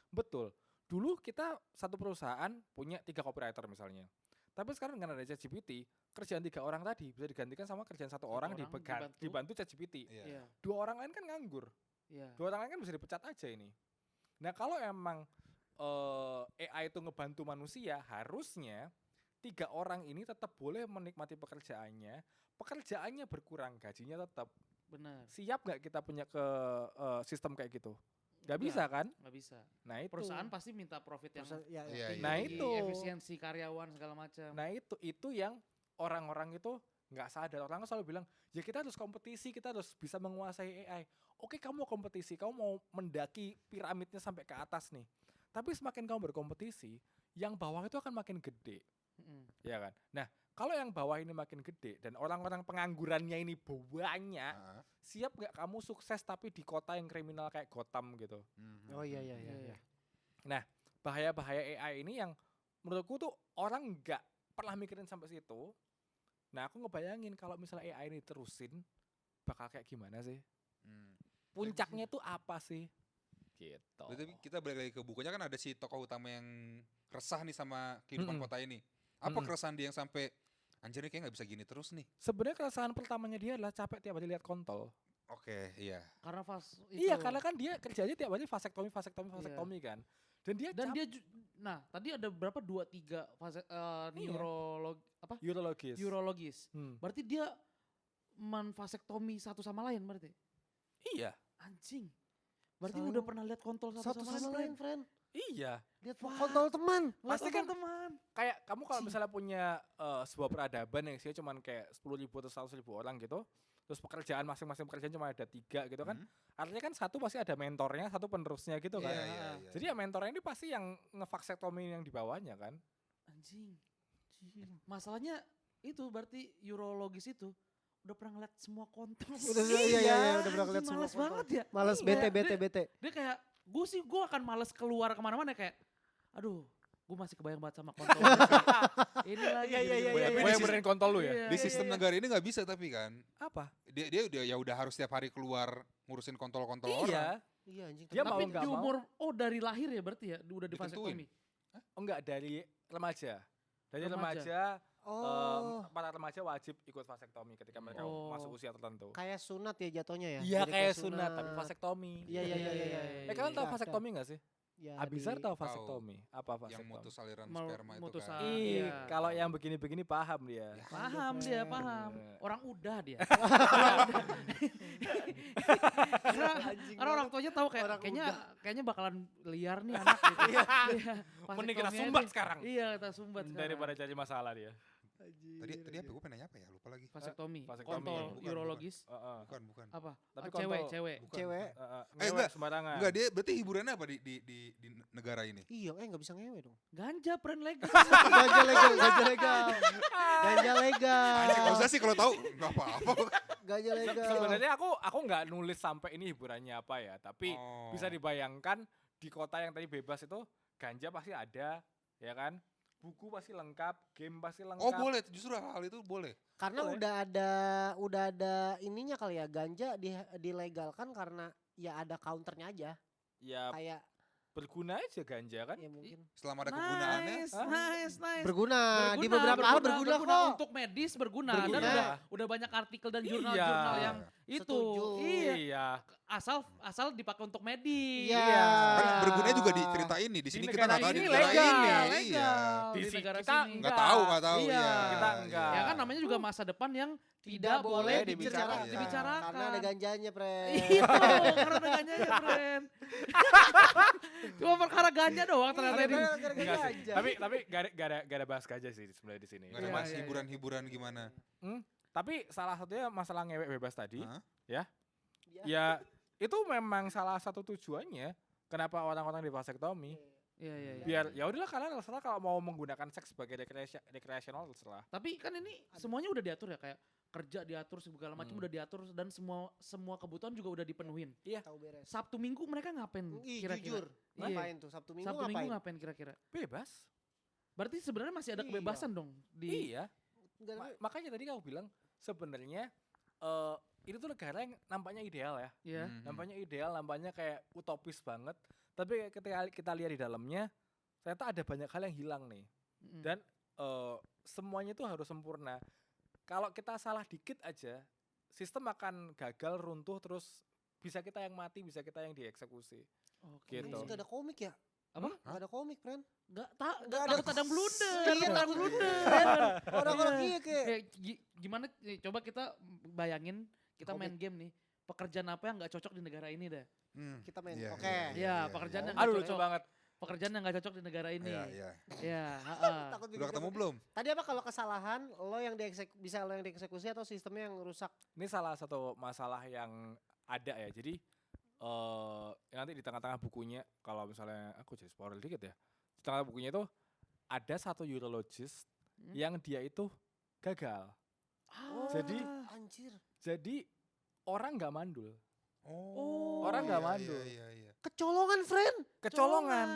Betul. Dulu kita satu perusahaan punya 3 copywriter misalnya. Tapi sekarang dengan ada ChatGPT, kerjaan 3 orang tadi bisa digantikan sama kerjaan satu orang orang dibantu ChatGPT. Iya. Iya. 2 orang lain kan nganggur. Iya. 2 orang lain kan bisa dipecat aja ini. Nah kalau emang AI itu ngebantu manusia, harusnya 3 orang ini tetap boleh menikmati pekerjaannya berkurang, gajinya tetap. Benar. Siap nggak kita punya ke sistem kayak gitu? Nggak bisa kan? Nggak bisa. Nah itu. Perusahaan pasti minta profit yang Ya, Iya, tinggi, Nah, itu. efisiensi karyawan segala macam. Nah itu yang orang-orang itu nggak sadar. Orang selalu bilang, ya kita harus kompetisi, kita harus bisa menguasai AI. Oke kamu mau kompetisi, kamu mau mendaki piramidnya sampai ke atas nih. Tapi semakin kamu berkompetisi, yang bawah itu akan makin gede. Ya kan? Nah kalau yang bawah ini makin gede dan orang-orang penganggurannya ini banyak, Heeh. siap nggak kamu sukses tapi di kota yang kriminal kayak Gotham gitu? Mhm. Oh iya. Bahaya-bahaya AI ini yang menurutku tuh orang nggak pernah mikirin sampai situ. Nah aku ngebayangin kalau misalnya AI ini terusin bakal kayak gimana sih? Hmm. Puncaknya tuh apa sih? Gitu. Berarti kita balik lagi ke bukunya kan ada si tokoh utama yang resah nih sama kehidupan Mm-mm. kota ini. Apa Mm-mm. keresahan dia yang sampai anjir ini kayak nggak bisa gini terus nih? Sebenarnya keresahan pertamanya dia adalah capek tiap hari lihat kontol. Oke, iya. Karena Iya karena kan dia kerjanya tiap hari vasektomi kan. Dan dia nah tadi ada berapa 2-3 fase urologis. Berarti dia menvasektomi satu sama lain berarti. Iya. Anjing. Berarti Saling- udah pernah lihat kontol Satu sama lain, friend. Iya. Lihat Wah. kontol teman. Pasti kan teman. kayak kamu kalau Anjing. misalnya punya sebuah peradaban yang isinya cuman kayak 10.000 atau 100.000 orang gitu, terus pekerjaan masing-masing pekerjaan cuma ada 3 gitu kan, artinya kan satu pasti ada mentornya, satu penerusnya gitu kan. Iya. Jadi ya mentornya ini pasti yang ngevaksektomi yang di bawahnya kan. Anjing. Masalahnya itu berarti urologis itu udah pernah ngeliat semua kontol. Iya, udah pernah Anjing, lihat semua males kontol. banget ya. Males Iya. bete. Dia kayak gue akan males keluar kemana-mana kayak aduh gue masih kebayang banget sama kontol. Ini lagi. Iya, gitu-gitu. iya, Gue yang benerin kontol lu ya. Iya. Di sistem negara ini nggak bisa tapi kan. Apa? Dia udah harus setiap hari keluar ngurusin kontol-kontol orang. Iya. Iya anjing. Dia Tapi mau nggak di mau. umur dari lahir ya berarti ya udah Ditentuin. divasektomi. Oh enggak, dari remaja. Dari Remaja. remaja, Oh, para remaja wajib ikut vasektomi ketika mereka Oh. masuk usia tertentu. kayak sunat ya jatuhnya ya. Iya Jadi kayak sunat tapi vasektomi. Iya. Kalian tahu Iya, vasektomi nggak sih? Ya, Abizar di- tahu Tahu. vasektomi? Apa Yang vasektomi? mutus aliran Mau- sperma itu mutus kan. Ih, Iya. kalau yang begini-begini paham dia. Ya. Paham Aduh, dia, Fred. paham. Iya. Orang udah dia. Anjing Karena orang banget. tuanya tahu kayak Orang kayaknya bakalan liar nih anak gitu. Iya. Mending kita vasektomi sumbat aja. sekarang. Iya, kita sumbat sekarang. Daripada cari masalah dia. Tadi apa gue pengen nanya apa ya? Lupa lagi. Vasektomi, Vasektomi. kontol Bukan, urologis. Heeh. Bukan. Apa? Tapi Cewek, kontol. cewek. Bukan. Cewek. Ngewek enggak. sembarangan. Enggak, dia berarti hiburannya apa di negara ini? Iya, nggak bisa ngewe dong. Ganja brand legal. Ganja legal, ganja legal. Ganja legal. Anjing enggak usah sih kalau tahu enggak apa-apa. Ganja legal. Sebenarnya aku nggak nulis sampai ini hiburannya apa ya, tapi Oh. bisa dibayangkan di kota yang tadi bebas itu ganja pasti ada, ya kan? Buku pasti lengkap, game pasti lengkap. Oh, boleh, justru hal itu boleh. Karena Boleh. udah ada ininya kali ya, ganja dilegalkan karena ya ada counternya aja. Ya Kayak berguna aja ganja kan? ya mungkin Selama ada kegunaannya. Nice. berguna, di beberapa hal berguna kok. Untuk medis berguna. Dan Berguna. udah banyak artikel dan Iya. jurnal-jurnal yang itu. Setuju. Iya. Iya. Asal dipakai untuk medis. Iya. Kan bergunanya juga diceritain nih. Di Di sini kita negara nggak tahu di ini negara legal, ini. Iya. legal. Di Di si- negara kita sini. Nggak tahu Iya. ya. Kita enggak. Ya kan namanya juga masa depan yang tidak boleh boleh dibicarakan. dibicarakan. dibicarakan. Karena ada ganjanya, Pre. Iya, karena ada ganjanya, friend. Cuma perkara ganja doang ternyata ini. Enggak sih. Tapi gak ada bahas ganja sih sebenarnya di sini. Nggak ada Iya, mas iya, iya. hiburan-hiburan gimana. Tapi salah satunya masalah ngewek bebas tadi, Hah? ya itu memang salah satu tujuannya kenapa orang-orang di vasektomi. Iya, iya, iya. Biar ya udahlah kalian terserah kalau mau menggunakan seks sebagai rekreasional terserah. Tapi kan ini semuanya udah diatur ya, kayak kerja diatur segala macam Hmm. udah diatur dan semua kebutuhan juga udah dipenuhin. Tahu beres. Sabtu Minggu mereka ngapain Ih, kira-kira? jujur. Iya. Ngapain tuh Sabtu Minggu Sabtu Minggu ngapain? ngapain kira-kira? Bebas. Berarti sebenarnya masih ada Iya. kebebasan dong di Iya. Enggak, tapi Makanya tadi kamu bilang sebenarnya itu tuh negara yang nampaknya ideal ya. ya. Mhm. Nampaknya ideal, nampaknya kayak utopis banget. Tapi ketika kita lihat di dalamnya, ternyata ada banyak hal yang hilang nih. Mm. Dan semuanya itu harus sempurna. Kalau kita salah dikit aja, sistem akan gagal, runtuh, terus bisa kita yang mati, bisa kita yang dieksekusi. Oke. Gitu. itu ada komik ya? Apa? Nggak ada komik, Pren. Enggak Nggak ada. takut ada blunder. Iya, Takut ada takut blunder. Orang-orang iya kayak. Gimana coba kita bayangin kita main game nih. Pekerjaan apa yang nggak cocok di negara ini dah? Kita main. Iya, Oke. iya, Iya, pekerjaan yang Aduh nggak lucu cocok. banget. Pekerjaan yang nggak cocok di negara ini. Iya, iya. Ya, heeh. Takut bikin Udah ketemu kesel. belum? Tadi apa kalau kesalahan bisa lo yang dieksekusi atau sistemnya yang rusak? Ini salah satu masalah yang ada ya. Jadi nanti di tengah-tengah bukunya, kalau misalnya aku jadi spoiler dikit ya. Di tengah bukunya itu ada satu urologist yang dia itu gagal. Jadi Anjir. Jadi orang nggak mandul, Oh. Orang nggak iya, mandul. Iya, iya. Kecolongan, friend. kecolongan.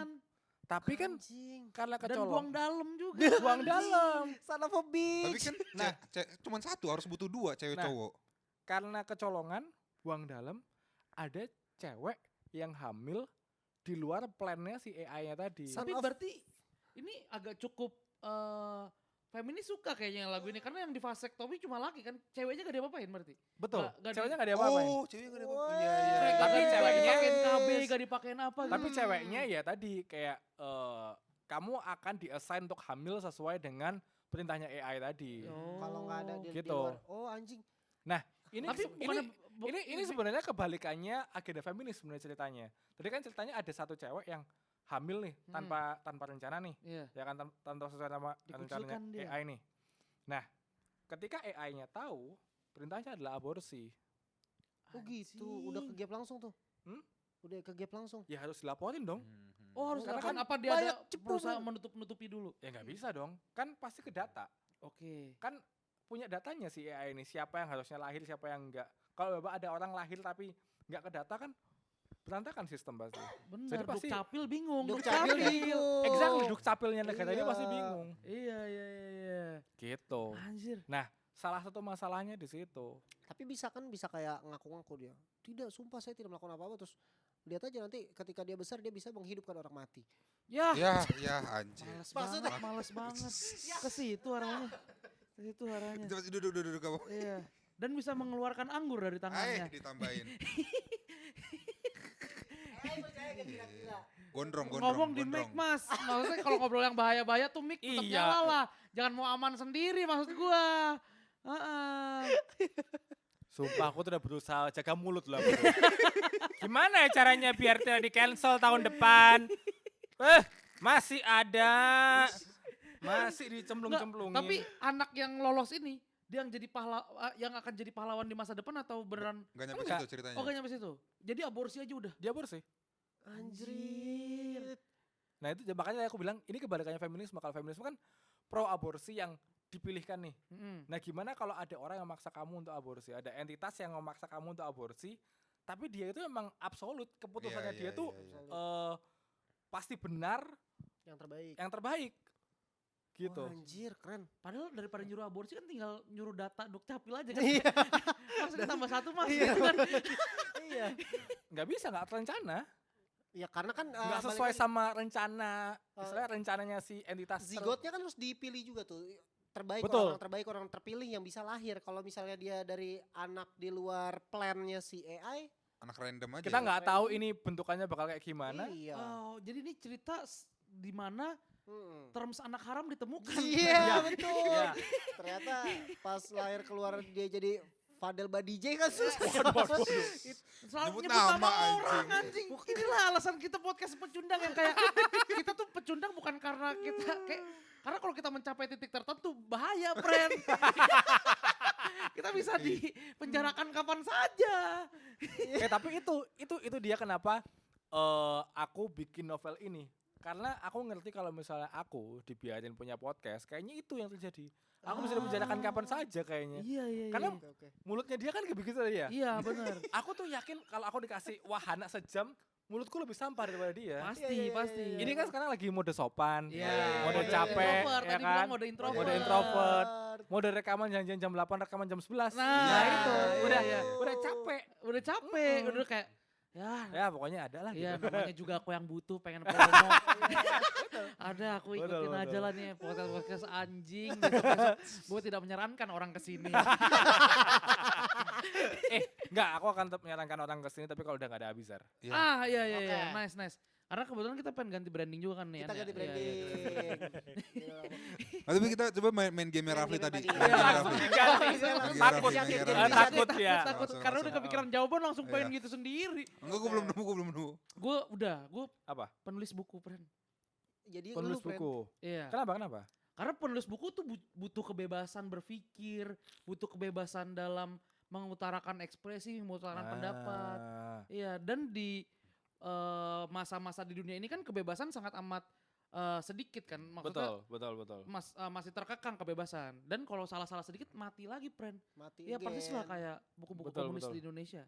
Tapi kan Anjing. karena Dan buang kecolongan, dalam juga. buang dalam. Son of a bitch. Tapi kan cuman satu, harus butuh dua cewek Nah, cowok. Karena kecolongan, buang dalam, ada cewek yang hamil di luar plannya si AI-nya tadi. Son Tapi of- berarti ini agak cukup feminis suka kayaknya yang lagu ini karena yang di vasektomi cuma laki kan, ceweknya gak diapa-apain berarti. Betul, nggak ceweknya di- nggak diapa-apain. Oh, cewek nggak ada apa-apa. Wah. Iya, iya. Kayak Tapi gak ceweknya- dipakein KB, gak dipakein apa gitu. Tapi ceweknya ya tadi kayak kamu akan di-assign untuk hamil sesuai dengan perintahnya AI tadi. Oh. Kalau nggak ada di Gitu. luar. Oh, anjing. Ini Tapi ini sebenarnya kebalikannya agenda feminis sebenarnya ceritanya. Tadi kan ceritanya ada satu cewek yang hamil nih tanpa rencana nih, Iya. ya kan tanpa sesuai sama rencananya Dikucilkan dia. AI nih. Nah, ketika AI-nya tahu perintahnya adalah aborsi, Oh gitu. Udah ke gap langsung tuh. Hmm? Udah ke gap langsung. ya harus dilaporin dong. Oh harus Karena kan kan apa dia ada banyak cepu, berusaha kan? menutupi dulu. Ya nggak bisa dong, kan pasti ke data. Oke. Kan punya datanya si AI ini, siapa yang harusnya lahir, siapa yang enggak. Kalau bapak ada orang lahir tapi nggak ke data kan berantakan sistem pasti. Benar, Jadi pasti- Dukcapil bingung. Dukcapil bingung. Exactly, dukcapilnya negara ini Iya. pasti bingung. Iya, iya, iya, iya. Gitu. Anjir. Salah satu masalahnya di situ. Tapi bisa kayak ngaku-ngaku dia. Tidak, sumpah saya tidak melakukan apa-apa. Terus lihat aja nanti ketika dia besar dia bisa menghidupkan orang mati. Ya, Ya anjir. males banget. Ke situ arahnya. Ke situ arahnya. Duduk kamu. Iya. Dan bisa mengeluarkan anggur dari tangannya. Ditambahin. Gondrong. Ngomong di mic mas, maksudnya kalau ngobrol yang bahaya-bahaya tuh mic tetap Iya. nyala lah. Jangan mau aman sendiri maksud gua. Sumpah aku tuh udah berusaha jaga mulut lah. Bro. Gimana ya caranya biar tidak di cancel tahun depan? Masih ada. Masih dicemplung-cemplungin. Tapi anak yang lolos ini, dia yang jadi yang akan jadi pahlawan di masa depan atau beneran? Gak nyampe Enggak. situ ceritanya. Oh gak nyampe situ. Jadi aborsi aja udah. dia bersih. Anjir. Nah itu makanya aku bilang ini kebalikannya feminisme. Kalau feminisme kan pro aborsi yang dipilihkan nih. Nah gimana kalau ada orang yang memaksa kamu untuk aborsi? Ada entitas yang memaksa kamu untuk aborsi, tapi dia itu memang absolut. Keputusannya dia tuh pasti benar, Yang terbaik. Gitu. Wah, anjir, keren. Padahal daripada nyuruh aborsi kan tinggal nyuruh data dukcapil aja kan. Iya. Maksudnya tambah 1 mas. Iya. gitu kan. Iya. Nggak bisa, nggak terencana. Ya karena kan Nggak sesuai sama rencana, istilahnya rencananya si entitas. zigotnya kan harus dipilih juga tuh. Terbaik Betul. orang terbaik orang terpilih yang bisa lahir. Kalau misalnya dia dari anak di luar plannya si AI, Anak random aja. Kita ya. nggak tahu ini bentukannya bakal kayak gimana. iya. Oh, jadi ini cerita di mana Mm. terms anak haram ditemukan. Iya, betul. Iya. Ternyata pas lahir keluar dia jadi Fadel Badijay kan susah. Selalu Nyebut nyebut nama nama, orang anjing. Inilah alasan kita podcast pecundang yang kayak kita tuh pecundang bukan karena kita kayak karena kalau kita mencapai titik tertentu bahaya, friend. Kita bisa dipenjarakan kapan saja. Tapi itu dia kenapa aku bikin novel ini. Karena aku ngerti kalau misalnya aku dibiarin punya podcast, kayaknya itu yang terjadi. Aku bisa dipenjarakan kapan saja kayaknya. Iya. Karena Oke. mulutnya dia kan kayak begitu ya. Iya, benar. Aku tuh yakin kalau aku dikasih wahana sejam, mulutku lebih sampah daripada dia. Pasti. Ini kan sekarang lagi mode sopan, Iya. mode capek, introvert, ya tadi kan? bilang mode introvert. Mode introvert. Mode rekaman janjian jam 8, rekaman jam 11. Nah, itu iya. udah capek. Udah capek, udah kayak Ya pokoknya ada lah iya gitu. namanya juga aku yang butuh pengen promo. Ada aku ikutin Betul, aja betul. lah nih podcast anjing. Gue tidak menyarankan orang kesini. Enggak, aku akan tetap menyarankan orang ke sini tapi kalau udah gak ada Abizar. Iya. Iya, Oke. nice. Karena kebetulan kita pengen ganti branding juga kan nih. Kita Yan, ganti ya. Iya, branding. iya. Nah, tapi kita coba main game Rafli tadi. tadi. Main game Iya, Rafli. Takut, Takut ya. Takut Langsung, karena udah langsung. kepikiran jawaban langsung pengen Iya. gitu sendiri. Enggak, gue belum nemu. Gue Apa? penulis buku, friend. Jadi Penulis lu, friend, buku. Iya. Kenapa? Karena penulis buku tuh butuh kebebasan berpikir, butuh kebebasan dalam mengutarakan ekspresi, mengutarakan pendapat. Iya, dan di masa-masa di dunia ini kan kebebasan sangat amat sedikit kan. Maksudnya Betul. masih terkekang kebebasan. Dan kalau salah-salah sedikit mati lagi, friend. mati Ya persis lah again. kayak buku-buku Betul, komunis betul. di Indonesia.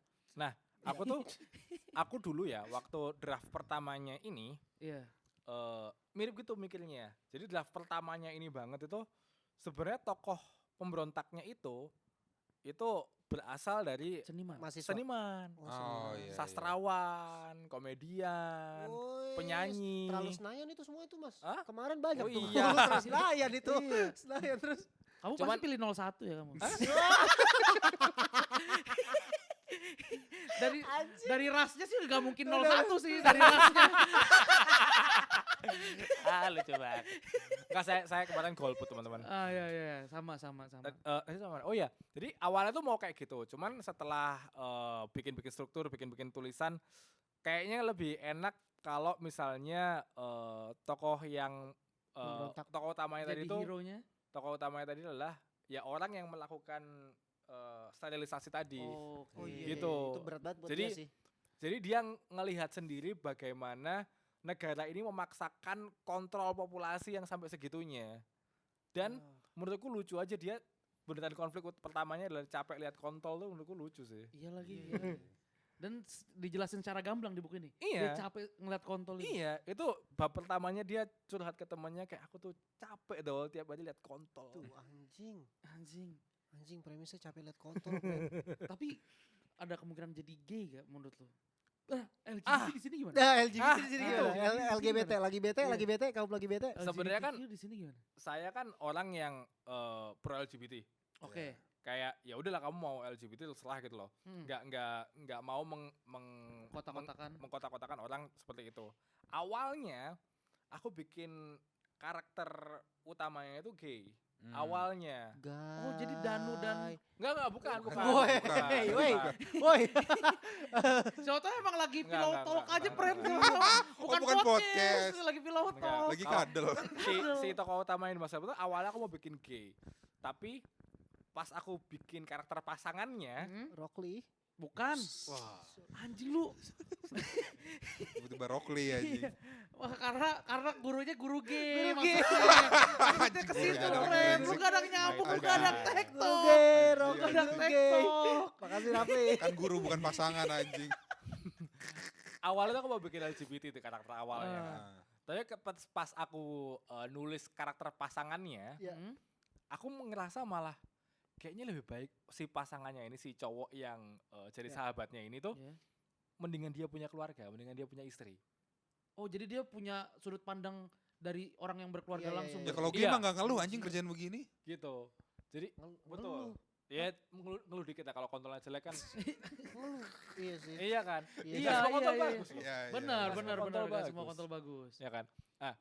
Aku dulu ya waktu draft pertamanya ini Iya. mirip gitu mikirnya. Jadi draft pertamanya ini banget itu sebenarnya tokoh pemberontaknya itu berasal dari Seniman. Mahasiswa. seniman, Oh iya. sastrawan, komedian, Woi, penyanyi. Terlalu Senayan itu semua itu mas. Hah? Kemarin banyak Oh tuh. iya. Terlalu Senayan itu. Iya. Senayan terus. Kamu Cuman- pasti pilih 01 ya kamu. dari rasnya sih gak mungkin 01 sih dari rasnya. Lucu banget. Enggak, saya kemarin golput teman-teman. Iya, sama. Oh iya, jadi awalnya tuh mau kayak gitu, cuman setelah bikin-bikin struktur, bikin-bikin tulisan, kayaknya lebih enak kalau misalnya tokoh yang Pemberontak. tokoh utamanya tadi Jadi itu, hero-nya. tokoh utamanya tadi adalah ya orang yang melakukan sterilisasi tadi. Oh iya. Gitu. Itu berat banget buat Jadi- dia sih. Jadi dia ngelihat sendiri bagaimana negara ini memaksakan kontrol populasi yang sampai segitunya. Dan menurutku lucu aja dia beneran konflik pertamanya adalah capek lihat kontol tuh menurutku lucu sih. Iya lagi. Dan dijelasin secara gamblang di buku ini. Iya. Dia capek ngeliat kontol ini. Iya, itu bab pertamanya dia curhat ke temannya kayak aku tuh capek dong tiap hari lihat kontol. Tuh Anjing. anjing premisnya capek lihat kontol. friend. Tapi ada kemungkinan jadi gay gak menurut lo? LGBT di sini gimana? Nah LGBT di sini Ah, gimana? LGBT LGBT gimana? lagi bete, Iya. lagi bete, kamu lagi bete. Sebenarnya kan- LGBTQ di sini gimana? Saya kan orang yang pro LGBT. Oke. kayak ya udahlah kamu mau LGBT terserah gitu loh. Nggak mau mengkotak-kotakan orang seperti itu. Awalnya aku bikin karakter utamanya itu gay. Awalnya. Oh, jadi Danu dan Enggak, bukan. Woi. Siapa tahu emang lagi Enggak, pillow enggak, talk enggak, aja, enggak, friend. enggak. bukan podcast. Lagi pillow Enggak. talk. Lagi kadel. Si tokoh utama ini Mas Alberto awalnya aku mau bikin gay. Tapi pas aku bikin karakter pasangannya, Rockly. Bukan. wah, Anjing lu. Tiba-tiba Rockly aja. Wah, karena gurunya guru gay. Guru gay. Maksudnya ke Guru situ, gay. friend. Lu kadang nyambung, lu kadang Ada. tektok. Rockly Kadang gay. tektok. Makasih Raffi. Kan guru bukan pasangan anjing. awalnya tuh aku mau bikin LGBT itu karakter awalnya. Nah, Tapi pas aku nulis karakter pasangannya, Ya. aku ngerasa malah kayaknya lebih baik si pasangannya ini, si cowok yang jadi Ya. sahabatnya ini tuh, Ya. mendingan dia punya keluarga, mendingan dia punya istri. Oh, jadi dia punya sudut pandang dari orang yang berkeluarga Iya, iya, langsung. iya. ya kalau Iya. gay mah nggak ngeluh anjing kerjaan begini. Gitu. Jadi betul. Ya ngeluh dikit ya kalau kontrolnya jelek kan. Ngeluh. Iya sih. Iya kan? Iya. Iya, semua kontrol iya, iya. bagus loh. Iya, Benar, Semua benar, kontrol benar. Semua bagus. kontrol bagus. Ya kan?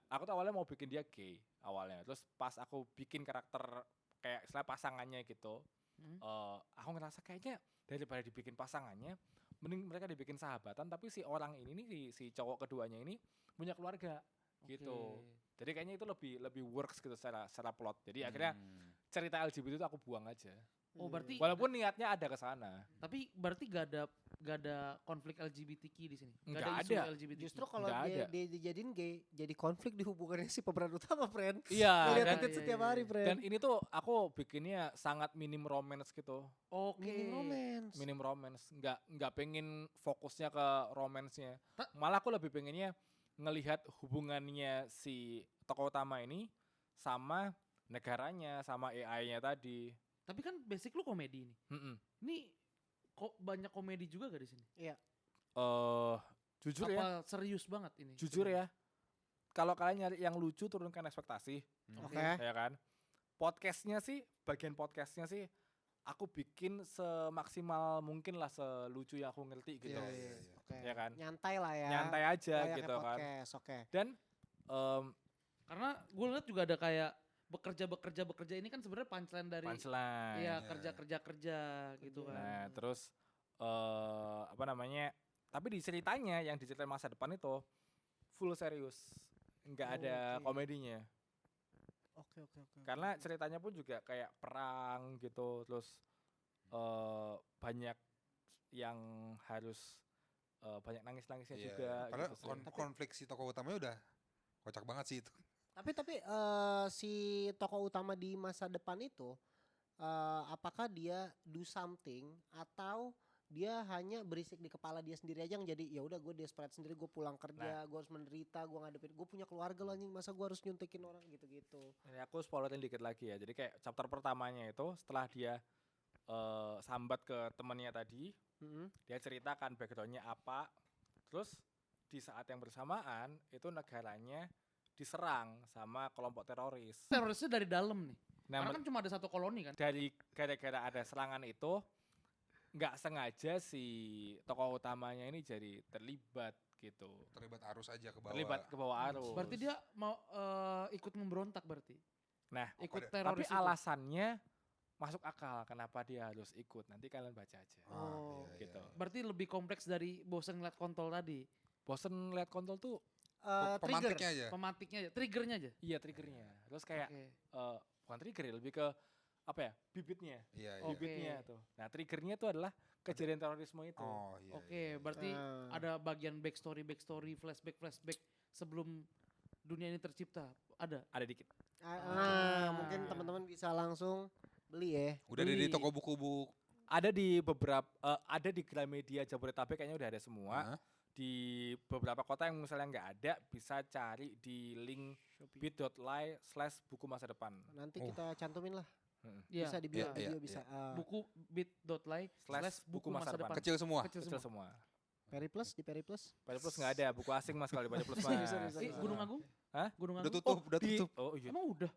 Aku tuh awalnya mau bikin dia gay awalnya. Terus pas aku bikin karakter kayak istilah pasangannya gitu, aku ngerasa kayaknya daripada dibikin pasangannya, mending mereka dibikin sahabatan. Tapi si orang ini nih, si cowok keduanya ini punya keluarga gitu. Oke. Jadi kayaknya itu lebih works gitu secara plot. Jadi akhirnya cerita LGBT itu aku buang aja. Oh, berarti Walaupun niatnya ada ke sana. tapi berarti gak ada konflik LGBTQ di sini. Nggak Gak ada isu ada. LGBTQ. Justru kalau Nggak dia, ada. dia dijadiin gay, jadi konflik di hubungannya si pemeran utama, friend. Iya, Ngeliat dan, itu setiap hari, friend. dan ini tuh aku bikinnya sangat minim romance gitu. Oke. Minim romance. Minim romance, nggak pengen fokusnya ke romance-nya. Ta- Malah aku lebih pengennya ngelihat hubungannya si tokoh utama ini sama negaranya, sama AI-nya tadi. Tapi kan basic lu komedi nih. Mm-mm. Ini kok banyak komedi juga gak di sini? Jujur Apa ya, serius banget ini? jujur ya. Kalau kalian nyari yang lucu, turunkan ekspektasi, Oke. ya kan? Podcastnya sih, bagian podcastnya sih, aku bikin semaksimal mungkin lah, selucu yang aku ngerti gitu. Iya, iya, iya. Oke. Ya kan? Nyantai lah ya. Nyantai aja Layaknya gitu kan. podcast, oke. Dan em, Karena gue lihat juga ada kayak bekerja ini kan sebenarnya punchline dari punchline. iya Ya. kerja gitu kan. Nah, terus apa namanya? Tapi di ceritanya yang diceritain masa depan itu full serius. Nggak Oh, ada oke. komedinya. Oke. Karena ceritanya pun juga kayak perang gitu, terus banyak yang harus banyak nangis-nangisnya Iya, juga padahal gitu sih. konflik si tokoh utamanya udah kocak banget sih itu. Tapi si tokoh utama di masa depan itu apakah dia do something atau dia hanya berisik di kepala dia sendiri aja yang jadi ya udah gue desperate sendiri, gue pulang kerja, gue harus menderita, gue ngadepin, gue punya keluarga loh anjing, masa gue harus nyuntikin orang gitu-gitu. Ini aku spoilerin dikit lagi ya. Jadi kayak chapter pertamanya itu setelah dia sambat ke temannya tadi, dia ceritakan backgroundnya apa. Terus di saat yang bersamaan itu negaranya diserang sama kelompok teroris. Terorisnya dari dalam nih. Nah, Karena kan cuma ada satu koloni kan. dari gara-gara ada serangan itu nggak sengaja si tokoh utamanya ini jadi terlibat gitu. Terlibat arus aja ke bawah. Terlibat ke bawah arus. Berarti dia mau ikut memberontak berarti. Nah, Ikut Tapi teroris tapi itu. alasannya masuk akal kenapa dia harus ikut. Nanti kalian baca aja. Oh, iya, gitu. iya. Berarti lebih kompleks dari bosen ngeliat kontol tadi. Bosen lihat kontol tuh Trigger. Pemantiknya aja. Pemantiknya aja, triggernya aja. iya triggernya. Terus kayak Oke. bukan trigger ya, lebih ke apa ya? Bibitnya. Iya, iya. Oke. Bibitnya tuh. Nah, triggernya tuh adalah kejadian terorisme itu. Oh, iya. Oke, iya. berarti Ah. ada bagian backstory, flashback sebelum dunia ini tercipta. Ada. Ada dikit. Mungkin teman-teman bisa langsung beli ya. Udah ada di Beli. toko buku-buku. Ada di beberapa ada di Gramedia Jabodetabek kayaknya udah ada semua. Hah? Di beberapa kota yang misalnya nggak ada bisa cari di link bit.ly/buku masa depan. Nanti Oh. kita cantumin lah. Iya. Bisa di Iya, video iya, bisa. Buku bit.ly/buku masa depan. Kecil semua. Kecil Kecil semua. semua. Periplus di Periplus. Periplus nggak ada, buku asing mas kalau di Periplus Sorry, mas. sorry, sorry. Gunung Agung? Hah? Gunung Udah Agung? tutup, udah Di- tutup. Oh iya. Emang udah?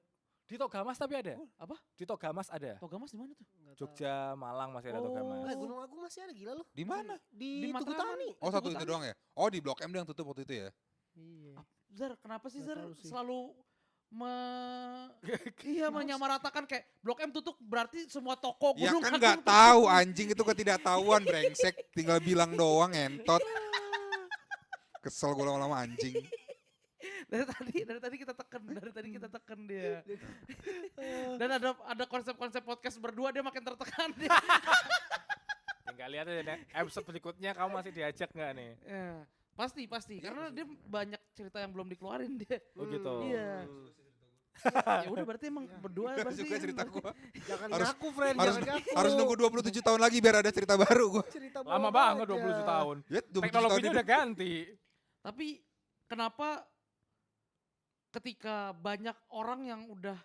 Di Togamas tapi ada. Apa? Di Togamas ada. Togamas di mana tuh? Nggak tahu. Jogja, Malang masih ada Oh. Togamas. Gunung Agung masih ada, gila lu. Di mana? Di Di Tugu Matraman. Tani. Oh, satu Tugu itu Tani. doang ya? Oh, di Blok M dia yang tutup waktu itu ya? Iya. Zar, kenapa sih Nggak Zar tahu sih. selalu iya menyamaratakan kayak Blok M tutup berarti semua toko Ya Gunung kan Agung nggak tutup. tahu anjing, itu ketidaktahuan brengsek, tinggal bilang doang entot. Kesel gue lama-lama anjing. Dari tadi kita tekan dia. Dan ada konsep-konsep podcast berdua dia makin tertekan dia. Tinggal lihat aja nih, episode berikutnya kamu masih diajak nggak nih? Ya, pasti karena dia banyak cerita yang belum dikeluarin dia. Oh gitu. Iya. Ya udah berarti emang berdua Gak pasti. suka cerita gue. Jangan Harus- ngaku, friend, Harus jangan ngaku. harus nunggu 27 tahun lagi biar ada cerita baru gue. Cerita Lama bohong banget aja. 27 tahun. Ya, 27 tahun Teknologinya hidup. udah ganti. Tapi kenapa ketika banyak orang yang udah